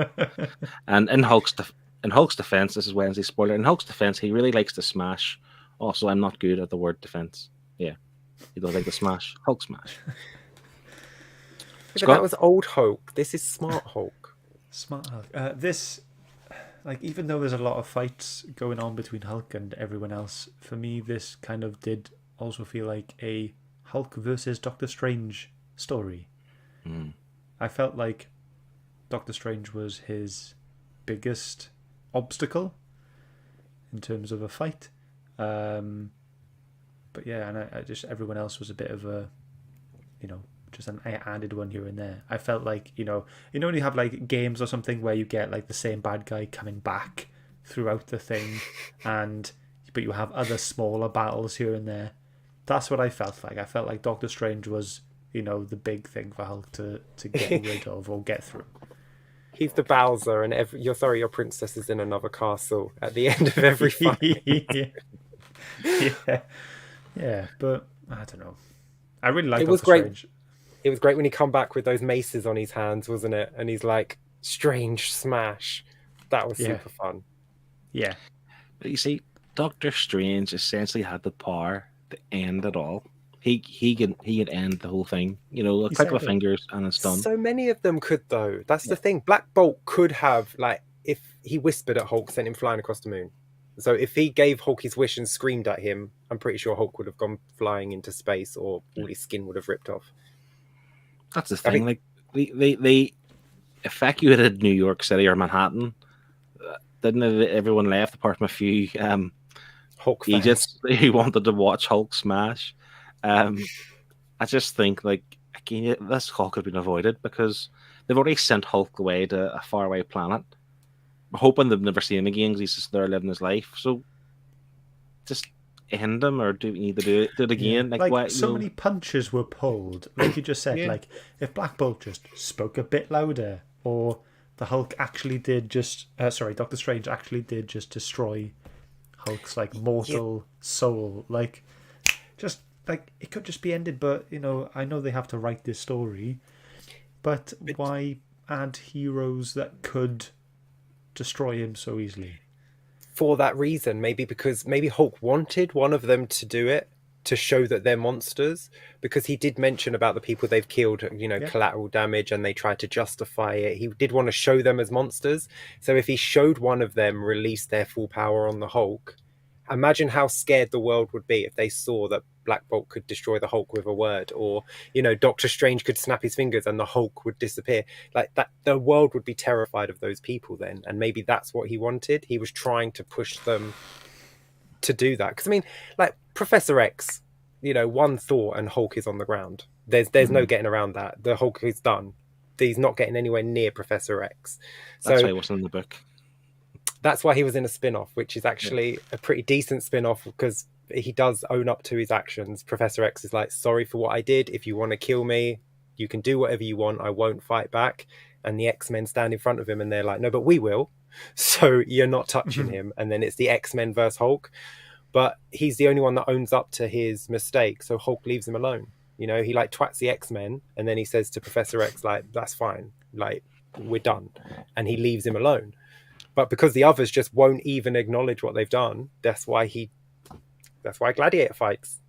Speaker 2: and in Hulk's defense, this is Wednesday's spoiler. In Hulk's defense, he really likes to smash. Also, I'm not good at the word defense. Yeah, he does like to smash. Hulk smash.
Speaker 3: But that was old Hulk. This is smart Hulk.
Speaker 1: Smart Hulk. This, like, even though there's a lot of fights going on between Hulk and everyone else, for me, this kind of did also feel like a Hulk versus Doctor Strange story. I felt like Doctor Strange was his biggest obstacle in terms of a fight. But yeah, and I just everyone else was a bit of a, just an added one here and there. I felt like, when you have like games or something where you get like the same bad guy coming back throughout the thing, but you have other smaller battles here and there. That's what I felt like. I felt like Doctor Strange was, the big thing for Hulk to get rid of or get through.
Speaker 3: He's the Bowser, and your princess is in another castle at the end of every fight.
Speaker 1: yeah, but I don't know. I really like.
Speaker 3: It was
Speaker 1: Doctor
Speaker 3: great.
Speaker 1: Strange.
Speaker 3: It was great when he come back with those maces on his hands, wasn't it? And he's like, "Strange smash." That was super fun.
Speaker 1: Yeah,
Speaker 2: but you see, Doctor Strange essentially had the power to end it all. He could end the whole thing. A click of fingers and it's done.
Speaker 3: So many of them could, though. That's the thing. Black Bolt could have, like, if he whispered at Hulk, sent him flying across the moon. So if he gave Hulk his wish and screamed at him, I'm pretty sure Hulk would have gone flying into space, or all his skin would have ripped off.
Speaker 2: That's the thing. Like they evacuated New York City or Manhattan. Didn't everyone left apart from a few
Speaker 3: Hulk fans
Speaker 2: Egypts who wanted to watch Hulk smash? I just think, like, again, this Hulk could have been avoided because they've already sent Hulk away to a faraway planet hoping they've never seen him again because he's just there living his life. So just end him, or do we need to do it again?
Speaker 1: Like
Speaker 2: what,
Speaker 1: so many punches were pulled. Like you just said,
Speaker 2: Yeah.
Speaker 1: like if Black Bolt just spoke a bit louder, or the Hulk actually did just Doctor Strange actually did just destroy Hulk's like mortal soul. Like just like it could just be ended, but you know, I know they have to write this story, but why add heroes that could destroy him so easily?
Speaker 3: For that reason, because maybe Hulk wanted one of them to do it to show that they're monsters, because he did mention about the people they've killed, you know, collateral damage, and they tried to justify it. He did want to show them as monsters. So if he showed one of them release their full power on the Hulk, imagine how scared the world would be if they saw that Black Bolt could destroy the Hulk with a word, or, you know, Doctor Strange could snap his fingers and the Hulk would disappear. Like that, the world would be terrified of those people then. And maybe that's what he wanted. He was trying to push them to do that. Because I mean, like Professor X, you know, one thought and Hulk is on the ground. There's no getting around that. The Hulk is done. He's not getting anywhere near Professor X.
Speaker 2: That's
Speaker 3: So
Speaker 2: why he wasn't in the book.
Speaker 3: that's why he was in a spin-off, which is actually a pretty decent spin-off, because he does own up to his actions. Professor X is like, sorry for what I did. If you want to kill me, you can do whatever you want. I won't fight back. And the X-Men stand in front of him and they're like, no, but we will. So you're not touching him. And then it's the X-Men versus Hulk. But he's the only one that owns up to his mistake. So Hulk leaves him alone. You know, he like twats the X-Men and then he says to Professor X, like, that's fine. Like, we're done. And he leaves him alone. But because the others just won't even acknowledge what they've done, that's why Gladiator fights.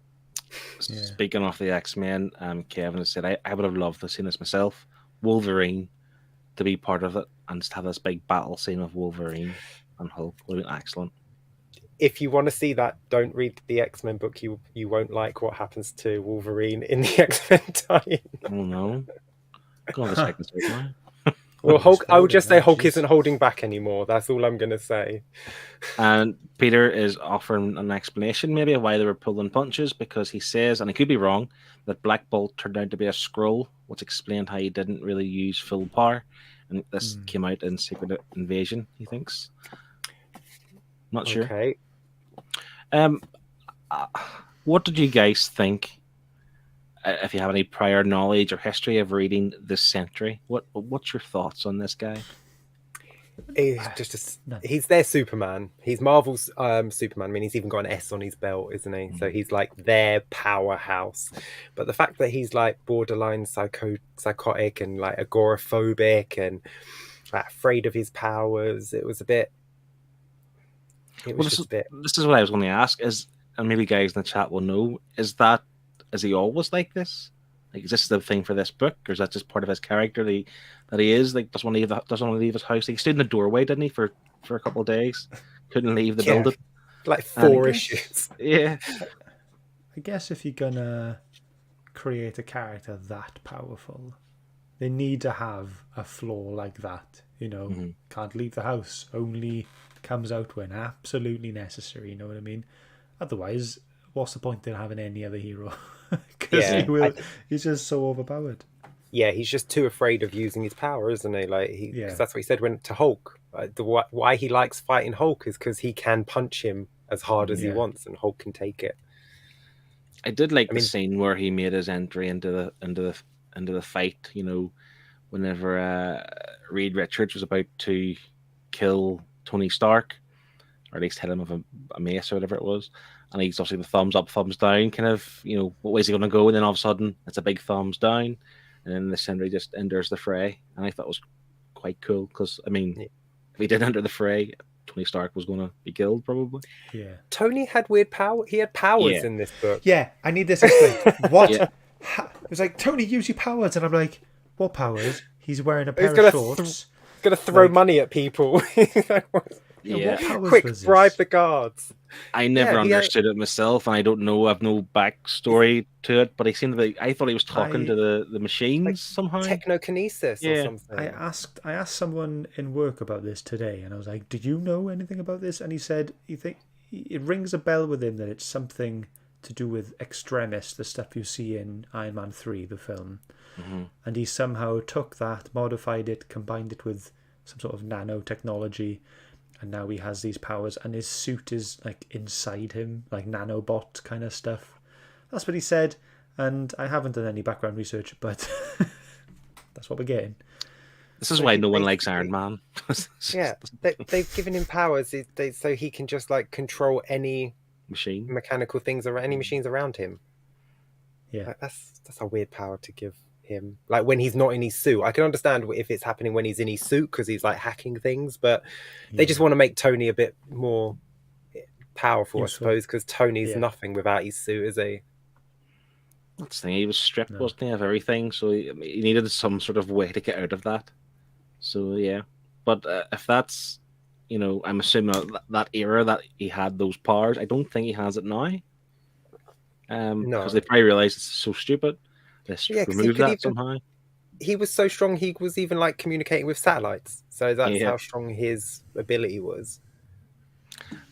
Speaker 1: Yeah.
Speaker 2: Speaking of the X-Men, Kevin has said, I would have loved to have seen this myself. Wolverine to be part of it and just have this big battle scene of Wolverine and Hulk would have been excellent.
Speaker 3: If you want to see that, don't read the X-Men book. You won't like what happens to Wolverine in the X-Men tie-in.
Speaker 2: Oh no. Go on the second story now.
Speaker 3: Well, Hulk, I would just say Hulk isn't holding back anymore. That's all I'm going to say.
Speaker 2: And Peter is offering an explanation maybe of why they were pulling punches, because he says, and he could be wrong, that Black Bolt turned out to be a Skrull, which explained how he didn't really use full power. And this came out in Secret Invasion, he thinks. Not sure.
Speaker 3: Okay.
Speaker 2: What did you guys think? If you have any prior knowledge or history of reading this century, what's your thoughts on this guy?
Speaker 3: He's their Superman. He's Marvel's Superman. I mean, he's even got an S on his belt, isn't he? So he's like their powerhouse. But the fact that he's like borderline psychotic and like agoraphobic and like, afraid of his powers, it was a bit.
Speaker 2: This is what I was going to ask. And maybe guys in the chat will know, is he always like this? Like, is this the thing for this book, or is that just part of his character that he is like doesn't want to leave his house? He stood in the doorway, didn't he, for a couple of days? Couldn't leave the building.
Speaker 3: Like 4 issues.
Speaker 2: Yeah.
Speaker 1: I guess if you're gonna create a character that powerful, they need to have a flaw like that. You know, can't leave the house. Only comes out when absolutely necessary. You know what I mean? Otherwise, what's the point in having any other hero? Because he's just so overpowered.
Speaker 3: Yeah, he's just too afraid of using his power, isn't he? Like, cause that's what he said when to Hulk. Why he likes fighting Hulk is because he can punch him as hard as he wants, and Hulk can take it.
Speaker 2: I did like the scene where he made his entry into the fight. You know, whenever Reed Richards was about to kill Tony Stark, or at least hit him with a mace or whatever it was. And he's obviously the thumbs up, thumbs down, kind of, you know, what way is he going to go? And then all of a sudden, it's a big thumbs down. And then the Sindri just enters the fray. And I thought it was quite cool because, I mean, if he did enter the fray, Tony Stark was going to be killed, probably.
Speaker 1: Yeah.
Speaker 3: Tony had weird power. He had powers in this book.
Speaker 1: Yeah, I need this explained. What? It was like, Tony, use your powers. And I'm like, what powers? He's wearing a pair of shorts.
Speaker 3: He's going to throw money at people. Quick, bribe the guards.
Speaker 2: I never understood it myself, and I don't know. I've no backstory to it, but I thought he was talking to the machines like somehow.
Speaker 3: Technokinesis or something.
Speaker 1: I asked someone in work about this today, and I was like, "Do you know anything about this?" And he said, it rings a bell with him that it's something to do with Extremis, the stuff you see in Iron Man 3, the film." And he somehow took that, modified it, combined it with some sort of nanotechnology, and now he has these powers, and his suit is like inside him, like nanobot kind of stuff. That's what he said, and I haven't done any background research, but that's what we're getting.
Speaker 2: This is
Speaker 3: So
Speaker 2: why
Speaker 3: he
Speaker 2: no one likes
Speaker 3: basically-
Speaker 2: Iron Man.
Speaker 3: Yeah, they've given him powers so he can just like control any
Speaker 2: Machine.
Speaker 3: mechanical things or any machines around him.
Speaker 1: Yeah.
Speaker 3: Like, that's a weird power to give him. Like when he's not in his suit, I can understand if it's happening when he's in his suit because he's like hacking things, but they just want to make Tony a bit more powerful,
Speaker 1: Useful.
Speaker 3: I suppose, because Tony's
Speaker 1: Yeah.
Speaker 3: nothing without his suit, is he?
Speaker 2: That's the thing. He was stripped,
Speaker 1: No.
Speaker 2: wasn't he, of everything? So he needed some sort of way to get out of that. So yeah, but if that's, I'm assuming that era that he had those powers. I don't think he has it now.
Speaker 3: No.
Speaker 2: Because they probably realized it's so stupid. Let's
Speaker 3: Yeah, 'cause he
Speaker 2: remove
Speaker 3: could
Speaker 2: that
Speaker 3: even-
Speaker 2: somehow.
Speaker 3: He was so strong, he was even like communicating with satellites. So that's
Speaker 2: Yeah.
Speaker 3: how strong his ability was.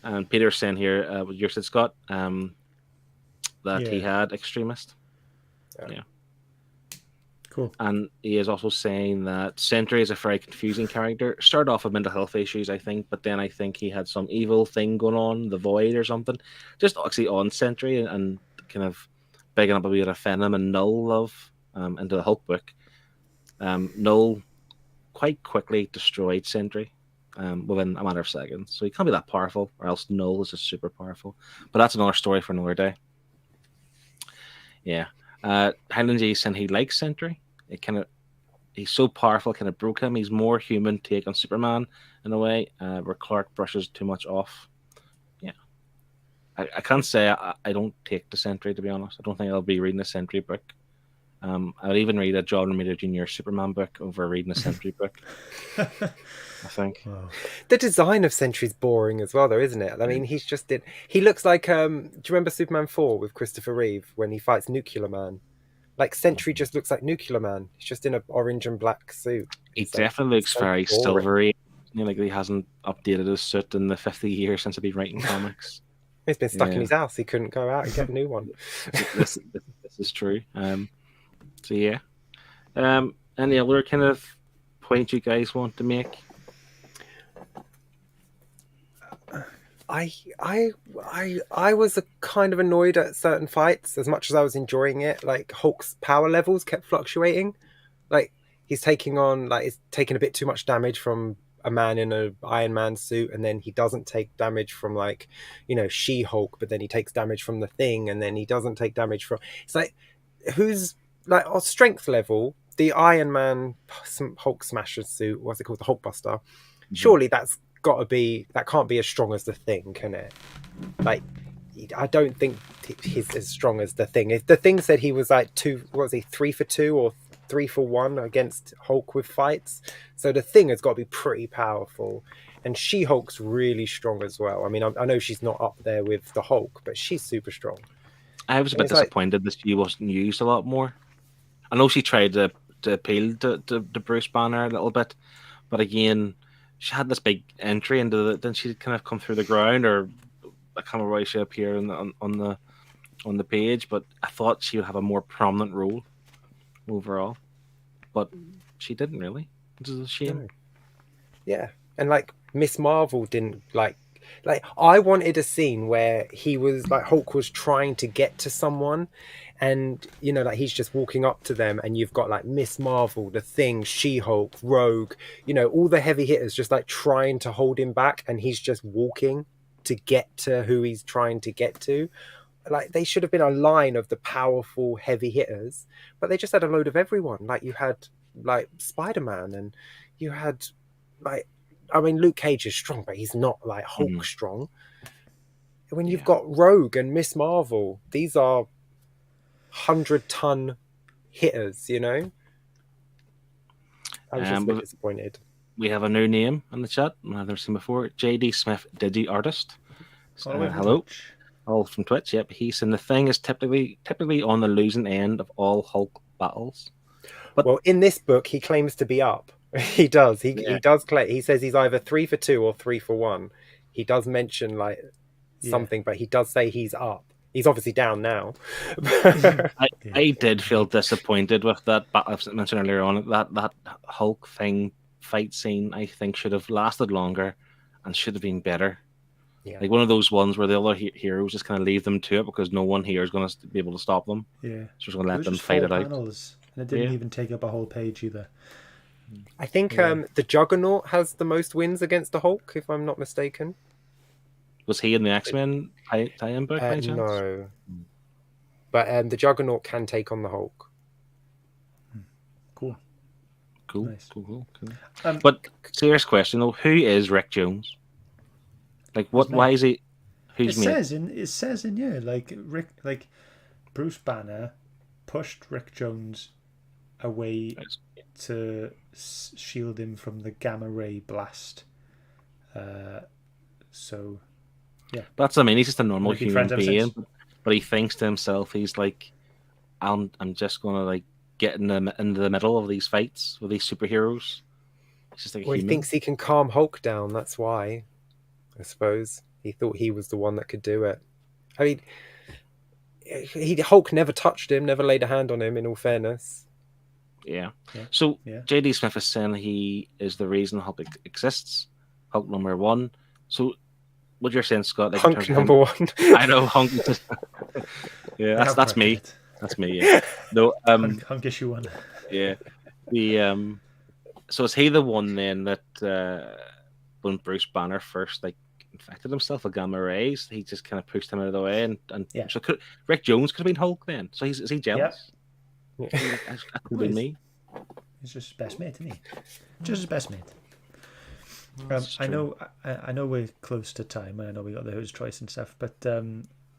Speaker 2: And Peter's saying here, what you said, Scott, that he
Speaker 1: Yeah.
Speaker 2: had extremist.
Speaker 1: Cool.
Speaker 2: And he is also saying that Sentry is a very confusing character. Started off with mental health issues, I think, but then I think he had some evil thing going on, the Void or something. Just actually on Sentry and kind of bigging up a bit of Venom and Null love into the Hulk book. Null quite quickly destroyed Sentry within a matter of seconds. So he can't be that powerful, or else Null is just super powerful. But that's another story for another day. Yeah. Highland G saying he likes Sentry. He's so powerful, kind of broke him. He's more human take on Superman in a way, where Clark brushes too much off. Yeah, I can't say I don't take the Sentry, to be honest. I don't think I'll be reading a Sentry book. I would even read a John Romita Jr. Superman book over reading a Sentry book. I think.
Speaker 1: Wow.
Speaker 3: The design of Sentry's boring as well, though, isn't it? I mean, he looks like, do you remember Superman 4 with Christopher Reeve when he fights Nuclear Man? Like, Sentry just looks like Nuclear Man. He's just in an orange and black suit.
Speaker 2: He
Speaker 3: It's like,
Speaker 2: definitely looks
Speaker 3: so
Speaker 2: very
Speaker 3: boring.
Speaker 2: silvery. Like he hasn't updated his suit in the 50 years since he's been writing comics.
Speaker 3: He's been stuck in
Speaker 2: Yeah.
Speaker 3: his house. He couldn't go out and get a new one.
Speaker 2: this is true. So yeah. Any other kind of point you guys want to make?
Speaker 3: I was kind of annoyed at certain fights as much as I was enjoying it. Like Hulk's power levels kept fluctuating. Like he's taking a bit too much damage from a man in an Iron Man suit, and then he doesn't take damage from She-Hulk, but then he takes damage from the Thing, and then he doesn't take damage from. It's like who's like on strength level, the Iron Man Hulk Smasher suit, what's it called, the Hulkbuster? Surely that can't be as strong as the Thing, can it? Like, I don't think he's as strong as the Thing. If the Thing said he was like 3 for 2 or 3 for 1 against Hulk with fights, so the Thing has got to be pretty powerful. And She-Hulk's really strong as well. I mean, I know she's not up there with the Hulk, but she's super strong.
Speaker 2: I was a bit disappointed that she wasn't used a lot more. I know she tried to appeal to Bruce Banner a little bit, but again, she had this big entry into then she kind of come through the ground, or I can't remember why she appeared on the page, but I thought she would have a more prominent role overall, but she didn't really, which is a shame.
Speaker 3: No. Yeah, and like Miss Marvel didn't like I wanted a scene where he was like Hulk was trying to get to someone, and like he's just walking up to them, and you've got like Miss Marvel, the Thing, She-Hulk, Rogue, all the heavy hitters just like trying to hold him back, and he's just walking to get to who he's trying to get to. Like they should have been a line of the powerful heavy hitters, but they just had a load of everyone. Like you had like Spider-Man, and you had like, I mean, Luke Cage is strong, but he's not like Hulk strong. When you've got Rogue and Miss Marvel, these are 100-ton hitters, I was just a bit disappointed.
Speaker 2: We have a new name in the chat I've never seen before. JD Smith, Digi Artist. Hello. All from Twitch. Yep, he's saying the Thing is typically on the losing end of all Hulk battles. But
Speaker 3: well, in this book, he claims to be up. He does. He does claim. He says he's either 3 for 2 or 3 for 1. He does mention like something, but he does say he's up. He's obviously down now.
Speaker 2: I did feel disappointed with that battle I mentioned earlier on. That Hulk Thing fight scene, I think, should have lasted longer and should have been better.
Speaker 3: Yeah.
Speaker 2: Like one of those ones where the other heroes just kind of leave them to it because no one here is going to be able to stop them.
Speaker 1: Yeah.
Speaker 2: So we're going to
Speaker 1: It
Speaker 2: let
Speaker 1: was
Speaker 2: them
Speaker 1: just
Speaker 2: fight
Speaker 1: 4
Speaker 2: it out.
Speaker 1: panels, and it didn't
Speaker 2: Yeah.
Speaker 1: even take up a whole page either.
Speaker 3: I think the Juggernaut has the most wins against the Hulk, if I'm not mistaken.
Speaker 2: Was he in the X-Men tie-in book by any chance?
Speaker 3: No. But the Juggernaut can take on the Hulk.
Speaker 1: Cool.
Speaker 2: Cool,
Speaker 1: Nice.
Speaker 2: cool.
Speaker 1: Um,
Speaker 2: But serious question though, who is Rick Jones? Like, what?
Speaker 1: mate.
Speaker 2: Why is he?
Speaker 1: It
Speaker 2: Who's me?
Speaker 1: says in here, like Bruce Banner pushed Rick Jones away to shield him from the gamma ray blast. So
Speaker 2: That's, I mean, he's just a normal
Speaker 1: We've been
Speaker 2: human
Speaker 1: friends ever
Speaker 2: being,
Speaker 1: since.
Speaker 2: but he thinks to himself, he's like, I'm just gonna like get into the middle of these fights with these superheroes. He's just like a
Speaker 3: Well, he
Speaker 2: human.
Speaker 3: thinks he can calm Hulk down. That's why, I suppose. He thought he was the one that could do it. I mean, Hulk never touched him, never laid a hand on him, in all fairness.
Speaker 2: Yeah.
Speaker 1: Yeah.
Speaker 2: So
Speaker 1: Yeah.
Speaker 2: J.D. Smith is saying he is the reason Hulk exists. Hulk number 1. So what you're saying, Scott? Like, in
Speaker 3: Hunk
Speaker 2: terms of
Speaker 3: number
Speaker 2: him-
Speaker 3: 1.
Speaker 2: I know Hunk. Yeah, that's me. That's me. Yeah. No.
Speaker 1: Hunk issue 1.
Speaker 2: Yeah. The So is he the one then that when Bruce Banner first like infected himself with gamma rays, he just kind of pushed him out of the way, and
Speaker 1: Yeah.
Speaker 2: so Rick Jones could have been Hulk then? So is he jealous?
Speaker 3: Yeah.
Speaker 2: That could have been me.
Speaker 1: He's just his best mate, isn't he? Just his best mate.
Speaker 2: That's
Speaker 1: I
Speaker 2: true.
Speaker 1: know we're close to time, and I know we got the Who's choice and stuff, but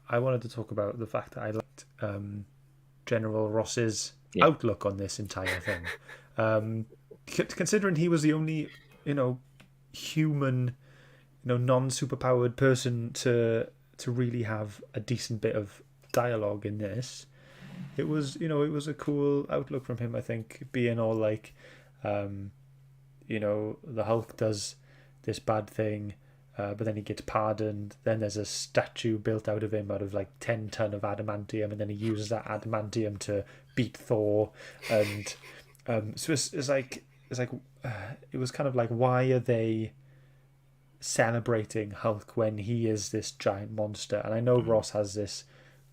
Speaker 1: I wanted to talk about the fact that I liked General Ross's outlook on this entire thing. Considering he was the only, human, non-superpowered person to really have a decent bit of dialogue in this, it was a cool outlook from him. I think, being all like, the Hulk does this bad thing, but then he gets pardoned. Then there's a statue built out of him out of like 10 ton of adamantium, and then he uses that adamantium to beat Thor. And so it's like it was kind of like, why are they celebrating Hulk when he is this giant monster? And I know Ross has this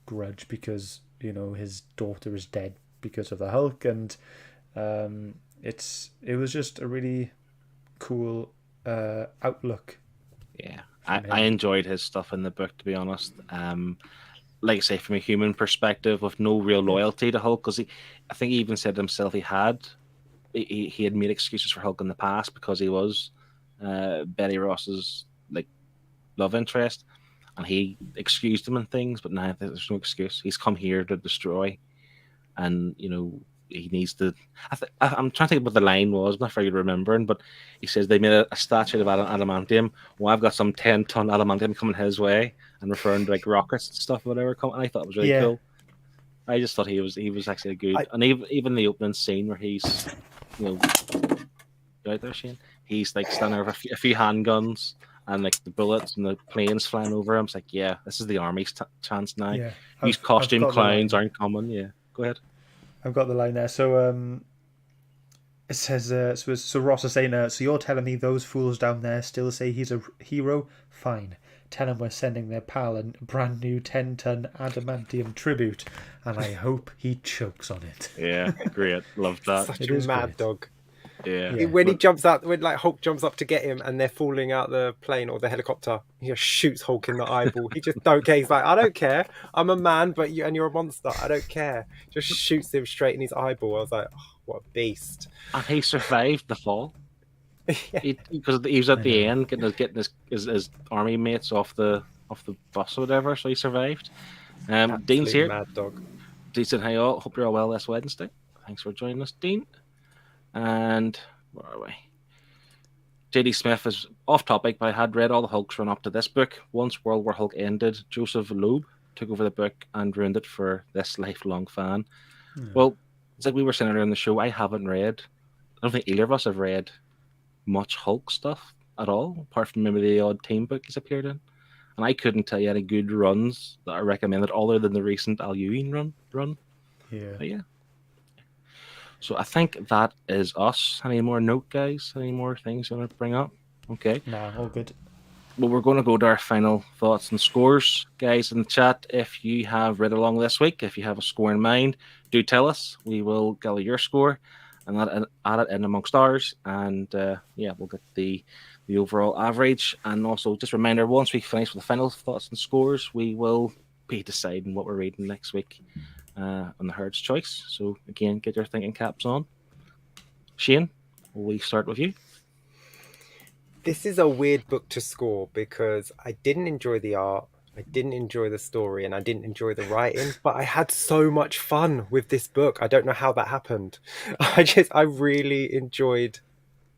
Speaker 1: grudge because his daughter is dead because of the Hulk, and it was just a really cool outlook.
Speaker 2: Yeah, I enjoyed his stuff in the book, to be honest. Like I say, from a human perspective, with no real loyalty to Hulk, because I think he even said himself he had made excuses for Hulk in the past because he was Betty Ross's like love interest, and he excused him and things. But now there's no excuse. He's come here to destroy, and he needs to. I'm trying to think what the line was. I'm not very good remembering, but he says they made a statue of adamantium. Well, I've got some 10-ton adamantium coming his way, and referring to like rockets and stuff, whatever. And I thought it was really cool. I just thought he was actually a good, and even the opening scene where he's, you out there, Shane. He's like standing over a few handguns and like the bullets and the planes flying over him. It's like, yeah, this is the army's chance now.
Speaker 1: Yeah,
Speaker 2: These costume clowns aren't common. Yeah, go ahead.
Speaker 1: I've got the line there. So it says, so Ross is saying, so you're telling me those fools down there still say he's a hero? Fine. Tell them we're sending their pal a brand new 10-ton adamantium tribute, and I hope he chokes on it.
Speaker 2: Yeah, great. Love that.
Speaker 3: Such a mad dog.
Speaker 2: Yeah.
Speaker 3: When he jumps out, when like Hulk jumps up to get him, and they're falling out the plane or the helicopter, he just shoots Hulk in the eyeball. He just don't care. He's like, I don't care. I'm a man, but you're a monster. I don't care. Just shoots him straight in his eyeball. I was like, oh, what a beast!
Speaker 2: And he survived the fall. Because he was at the end getting his army mates off the bus or whatever, so he survived. Dean's here.
Speaker 3: Mad dog.
Speaker 2: Dean said, "Hey all, hope you're all well this Wednesday. Thanks for joining us, Dean." And where are we? J.D. Smith is off topic, but I had read all the Hulks run up to this book. Once World War Hulk ended, Joseph Loeb took over the book and ruined it for this lifelong fan. Well, it's like we were saying earlier in the show, I haven't read. I don't think either of us have read much Hulk stuff at all, apart from maybe the odd team book he's appeared in. And I couldn't tell you any good runs that I recommended other than the recent Al Ewing run.
Speaker 1: Yeah.
Speaker 2: But yeah. So I think that is us. Any more note, guys? Any more things you want to bring up? Okay.
Speaker 1: Nah, all good.
Speaker 2: Well, we're going to go to our final thoughts and scores. Guys in the chat, if you have read along this week, if you have a score in mind, do tell us. We will gather your score and add it in amongst ours. And we'll get the overall average. And also, just a reminder, once we finish with the final thoughts and scores, we will be deciding what we're reading next week on the Herd's Choice. So, again, get your thinking caps on. Shane, will we start with you?
Speaker 3: This is a weird book to score because I didn't enjoy the art, I didn't enjoy the story, and I didn't enjoy the writing, but I had so much fun with this book. I don't know how that happened. I really enjoyed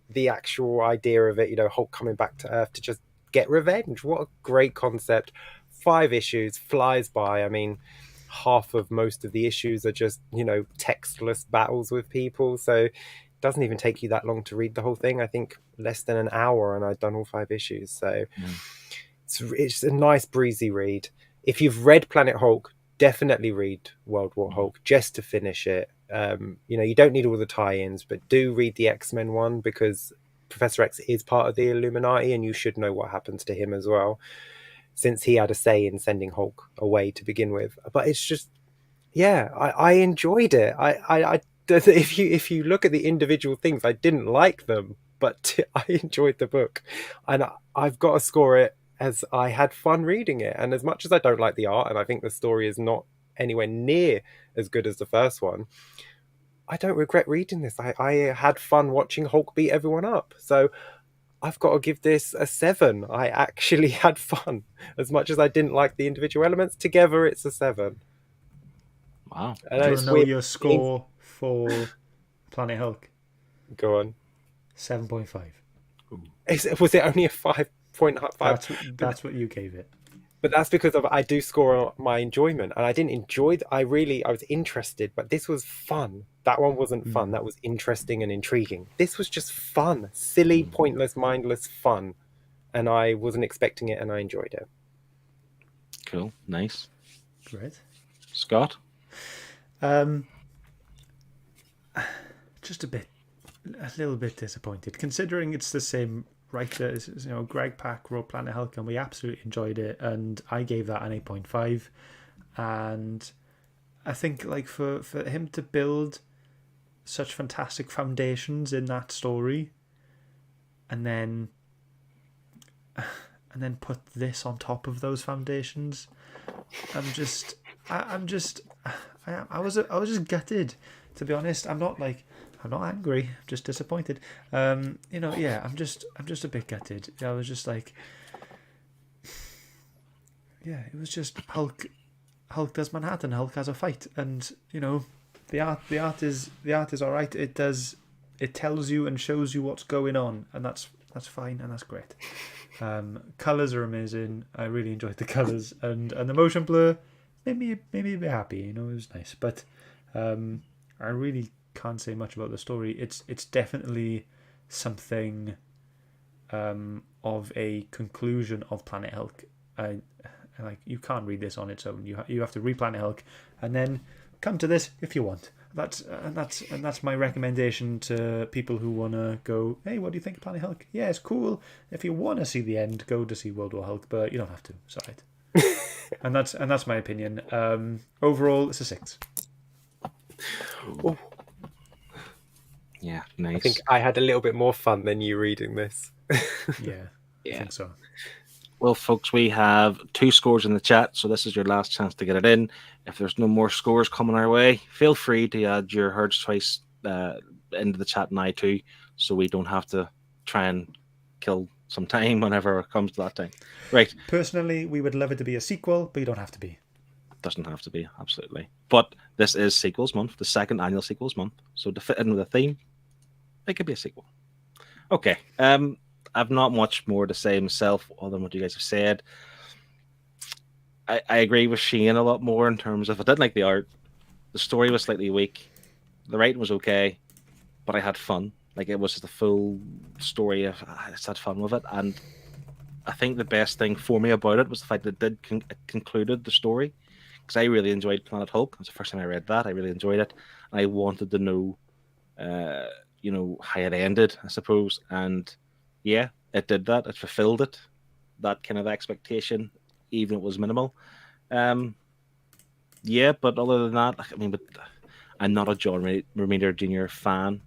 Speaker 3: the actual idea of it, Hulk coming back to Earth to just get revenge. What a great concept. 5 issues, flies by. I mean, half of most of the issues are just, textless battles with people, so doesn't even take you that long to read the whole thing. I think less than an hour and I'd done all 5 issues. So it's a nice breezy read. If you've read Planet Hulk, definitely read World War Hulk just to finish it. You don't need all the tie-ins, but do read the X-Men one because Professor X is part of the Illuminati and you should know what happens to him as well, since he had a say in sending Hulk away to begin with. But it's just, I enjoyed it. If you look at the individual things, I didn't like them, but I enjoyed the book, and I've got to score it as I had fun reading it. And as much as I don't like the art, and I think the story is not anywhere near as good as the first one, I don't regret reading this. I had fun watching Hulk beat everyone up. So I've got to give this a 7. I actually had fun. As much as I didn't like the individual elements, together it's a 7.
Speaker 2: Wow.
Speaker 1: Do you want to know your score for Planet Hulk?
Speaker 3: Go on.
Speaker 1: 7.5.
Speaker 3: Was it only a 5.5?
Speaker 1: That's what you gave it.
Speaker 3: But that's because I do score my enjoyment, and I didn't enjoy. I was interested, but this was fun. That one wasn't fun. That was interesting and intriguing. This was just fun, silly, pointless, mindless fun, and I wasn't expecting it, and I enjoyed it.
Speaker 2: Cool, nice,
Speaker 1: great.
Speaker 2: Scott,
Speaker 1: just a little bit disappointed, considering it's the same writer as Greg Pak wrote Planet Hulk, and we absolutely enjoyed it, and I gave that an 8.5. And I think for him to build such fantastic foundations in that story, and then put this on top of those foundations, I was just gutted, to be honest. I'm not angry, I'm just disappointed. I'm just a bit gutted. I was just it was just Hulk does Manhattan, Hulk has a fight, and the art is all right. It tells you and shows you what's going on, and that's fine, and that's great. Colors are amazing. I really enjoyed the colors, and the motion blur made me a bit happy. It was nice, but I really can't say much about the story. It's definitely something of a conclusion of Planet Hulk. You can't read this on its own. You have to read Planet Hulk and then come to this if you want. That's my recommendation to people who want to go, hey, what do you think of Planet Hulk? Yeah, it's cool. If you want to see the end, go to see World War Hulk, but you don't have to. It's all right. and that's my opinion. Overall, it's a 6.
Speaker 3: Oh.
Speaker 2: Yeah, nice.
Speaker 3: I think I had a little bit more fun than you reading this.
Speaker 1: Yeah, I think so.
Speaker 2: Well, folks, we have 2 scores in the chat, so this is your last chance to get it in. If there's no more scores coming our way, feel free to add your Herd's Choice into the chat now too, so we don't have to try and kill some time whenever it comes to that time. Right.
Speaker 1: Personally, we would love it to be a sequel, but you don't have to be.
Speaker 2: Doesn't have to be, absolutely. But this is Sequels Month, the second annual Sequels Month, so to fit in with the theme, it could be a sequel. Okay. I've not much more to say myself other than what you guys have said. I agree with Shane a lot more in terms of I didn't like the art. The story was slightly weak. The writing was okay, but I had fun. It was just a full story of I just had fun with it. And I think the best thing for me about it was the fact that it concluded the story, because I really enjoyed Planet Hulk. It was the first time I read that. I really enjoyed it. And I wanted to know how it ended, I suppose. And yeah, it did that. It fulfilled it. That kind of expectation, even if it was minimal. Yeah, but other than that, I mean, but I'm not a John Romita Jr. fan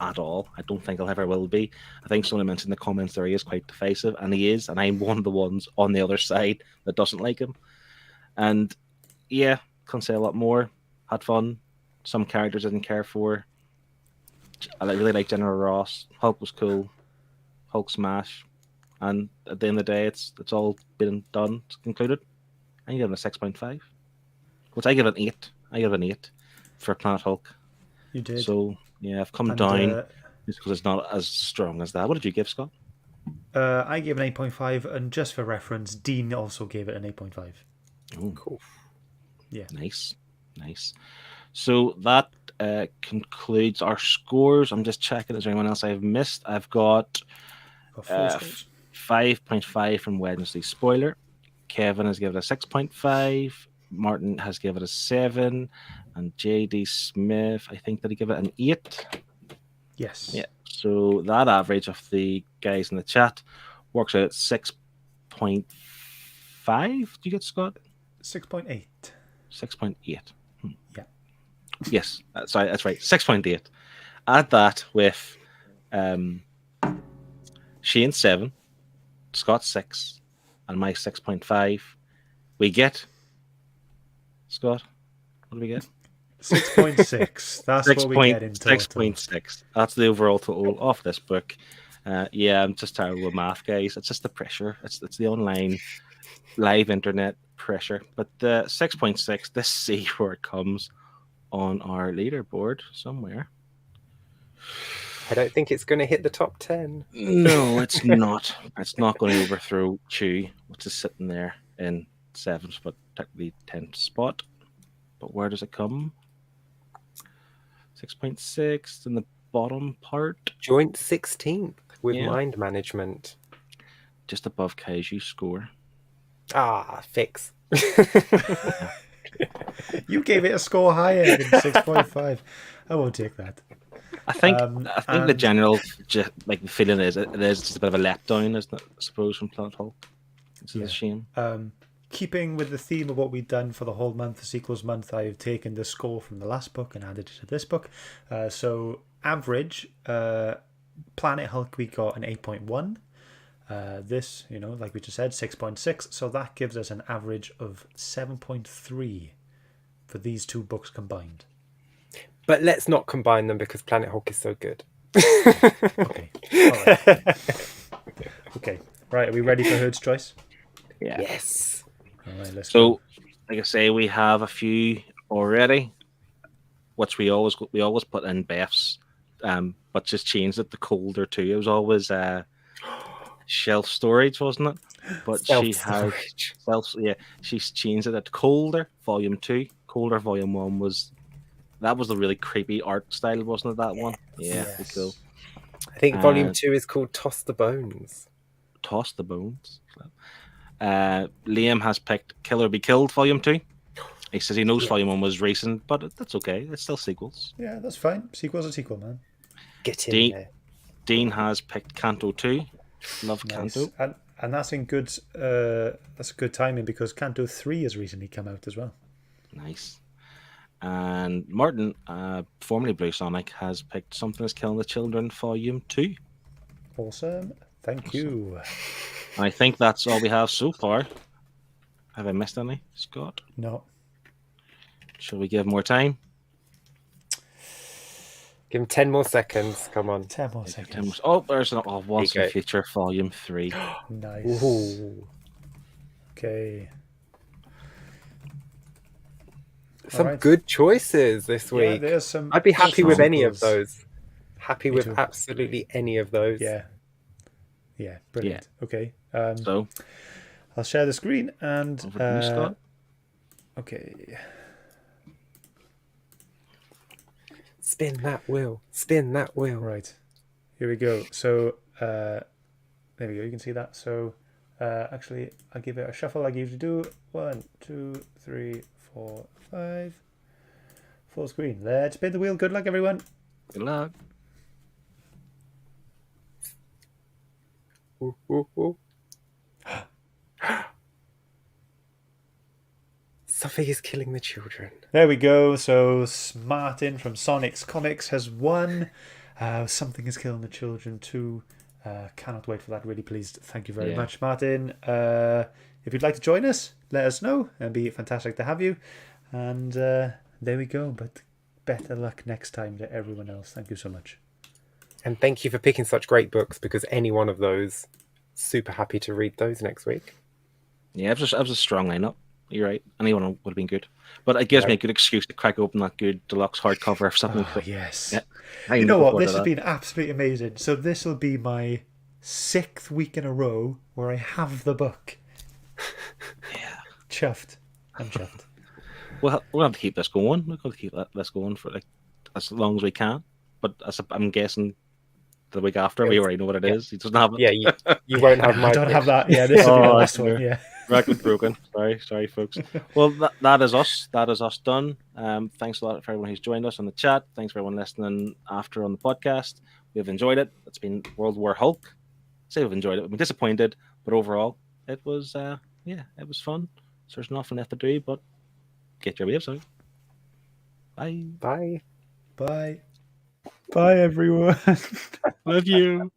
Speaker 2: at all. I don't think I'll ever will be. I think someone mentioned in the comments there he is quite divisive, and he is, and I'm one of the ones on the other side that doesn't like him. And yeah, can't say a lot more. Had fun. Some characters I didn't care for. I really like General Ross. Hulk was cool. Hulk smash. And at the end of the day, it's all been done. It's concluded. I give it a 6.5. Which I give it an 8. I give it an 8 for Planet Hulk.
Speaker 1: You did.
Speaker 2: So yeah, I've come down just because it's not as strong as that. What did you give, Scott?
Speaker 1: I gave an 8.5, and just for reference, Dean also gave it an 8.5.
Speaker 2: Oh,
Speaker 3: Cool.
Speaker 1: Yeah.
Speaker 2: Nice. So that concludes our scores. I'm just checking. Is there anyone else I've missed? I've got
Speaker 1: 4 scores.
Speaker 2: 5.5 from Wednesday Spoiler. Kevin has given it a 6.5. Martin has given it a 7. And JD Smith, I think, did he give it an 8?
Speaker 1: Yes.
Speaker 2: Yeah. So that average of the guys in the chat works out at 6.5. Do you get, Scott?
Speaker 1: 6.8.
Speaker 2: 6.8.
Speaker 1: Yeah.
Speaker 2: Yes, sorry, that's right. 6.8. Add that with Shane 7, Scott 6, and my 6.5. We get, Scott, what do we get?
Speaker 1: 6.6. That's what we get in total.
Speaker 2: 6.6. That's the overall total of this book. Yeah, I'm just terrible with math, guys. It's just the pressure. It's the online live internet pressure. But 6.6, let's see where it comes on our leaderboard somewhere.
Speaker 3: I don't think it's going to hit the top 10.
Speaker 2: No, it's not. It's not going to overthrow Chew, which is sitting there in 7th, but technically 10th spot. But where does it come? 6.6 in the bottom part.
Speaker 3: Joint 16th with
Speaker 2: Yeah.
Speaker 3: mind management.
Speaker 2: Just above Kaiju's score.
Speaker 3: Ah, fix.
Speaker 1: You gave it a score higher than 6.5. I won't take that.
Speaker 2: I think the general the feeling is it is just a bit of a letdown, isn't it? I suppose from Planet Hulk. It's a shame.
Speaker 1: Keeping with the theme of what we've done for the whole month, the sequels month, I've taken the score from the last book and added it to this book. So average, Planet Hulk, we got an 8.1. This, like we just said, 6.6. So that gives us an average of 7.3 for these two books combined.
Speaker 3: But let's not combine them because Planet Hulk is so good.
Speaker 1: Okay. All right. Okay. Right. Are we ready for Herd's Choice?
Speaker 2: Yeah.
Speaker 3: Yes.
Speaker 1: All right. Let's
Speaker 2: So,
Speaker 1: go.
Speaker 2: like I say, we have a few already, which we always put in Beth's, but just changed it to colder too. It was always shelf storage, wasn't it? But she's changed it to colder volume 2. Colder volume 1 was the really creepy art style, wasn't it? That one, yeah,
Speaker 1: Yes.
Speaker 2: cool.
Speaker 3: I think volume 2 is called Toss the Bones.
Speaker 2: Toss the Bones. Liam has picked Kill or Be Killed volume 2. He says he knows volume 1 was recent, but that's okay. It's still sequels.
Speaker 1: Yeah, that's fine. Sequel's a sequel, man.
Speaker 3: Get in there.
Speaker 2: Dean has picked Canto 2. Love
Speaker 1: Nice.
Speaker 2: Canto.
Speaker 1: And that's in good. That's good timing because Canto 3 has recently come out as well.
Speaker 2: Nice. And Martin, formerly Blue Sonic, has picked Something Is Killing the Children volume 2.
Speaker 1: Awesome. Thank you.
Speaker 2: And I think that's all we have so far. Have I missed any, Scott?
Speaker 1: No.
Speaker 2: Shall we give more time?
Speaker 3: Give him 10 more seconds. Come on.
Speaker 1: 10 more seconds.
Speaker 2: Oh, there's an Once
Speaker 3: There
Speaker 2: in
Speaker 3: you go.
Speaker 2: Future volume 3.
Speaker 1: Nice.
Speaker 3: Ooh.
Speaker 1: Okay.
Speaker 3: Some
Speaker 1: Alright.
Speaker 3: good choices this
Speaker 1: Yeah,
Speaker 3: week.
Speaker 1: there's some.
Speaker 3: I'd be happy with any of
Speaker 1: sequels.
Speaker 3: those. Happy
Speaker 1: Me
Speaker 3: with
Speaker 1: too.
Speaker 3: absolutely any of those.
Speaker 1: Yeah. Yeah. Brilliant. Okay.
Speaker 2: So,
Speaker 1: I'll share the screen and.
Speaker 2: over to you, Scott.
Speaker 1: Okay.
Speaker 3: Spin that wheel. Spin that wheel.
Speaker 1: Right. Here we go. So there we go. You can see that. So actually, I'll give it a shuffle like you usually do. 1, 2, 3, 4, 5. Full screen. Let's spin the wheel. Good luck, everyone.
Speaker 2: Good luck.
Speaker 3: Ooh, ooh, ooh. Something is killing the children.
Speaker 1: There we go. So Martin from Sonic's Comics has won. Something is killing the children too. Cannot wait for that. Really pleased. Thank you very much, Martin. If you'd like to join us, let us know. It'd be fantastic to have you. And there we go. But better luck next time to everyone else. Thank you so much.
Speaker 3: And thank you for picking such great books, because any one of those, super happy to read those next week.
Speaker 2: Yeah, it was a strong lineup. You're right. Anyone would have been good. But it gives me a good excuse to crack open that good deluxe hardcover or something.
Speaker 1: Oh, yes.
Speaker 2: Yeah,
Speaker 1: You know what? This has been absolutely amazing. So this will be my 6th week in a row where I have the book.
Speaker 2: Yeah.
Speaker 1: Chuffed. I'm chuffed.
Speaker 2: We'll have to keep this going. We'll have to keep this going for like as long as we can. But I'm guessing the week after we already know what it is. He doesn't have it.
Speaker 3: Yeah, you won't have my
Speaker 1: I don't
Speaker 3: book.
Speaker 1: have that. Yeah, this will be the last one. Yeah.
Speaker 2: Record broken. Sorry, folks. Well, that is us. That is us done. Thanks a lot for everyone who's joined us on the chat. Thanks for everyone listening after on the podcast. We've enjoyed it. It's been World War Hulk. Say we've enjoyed it. We've been disappointed, but overall, it was it was fun. So there's nothing left to do but get your waves out. Bye.
Speaker 3: Bye.
Speaker 1: Bye. Bye, everyone.
Speaker 2: Love you.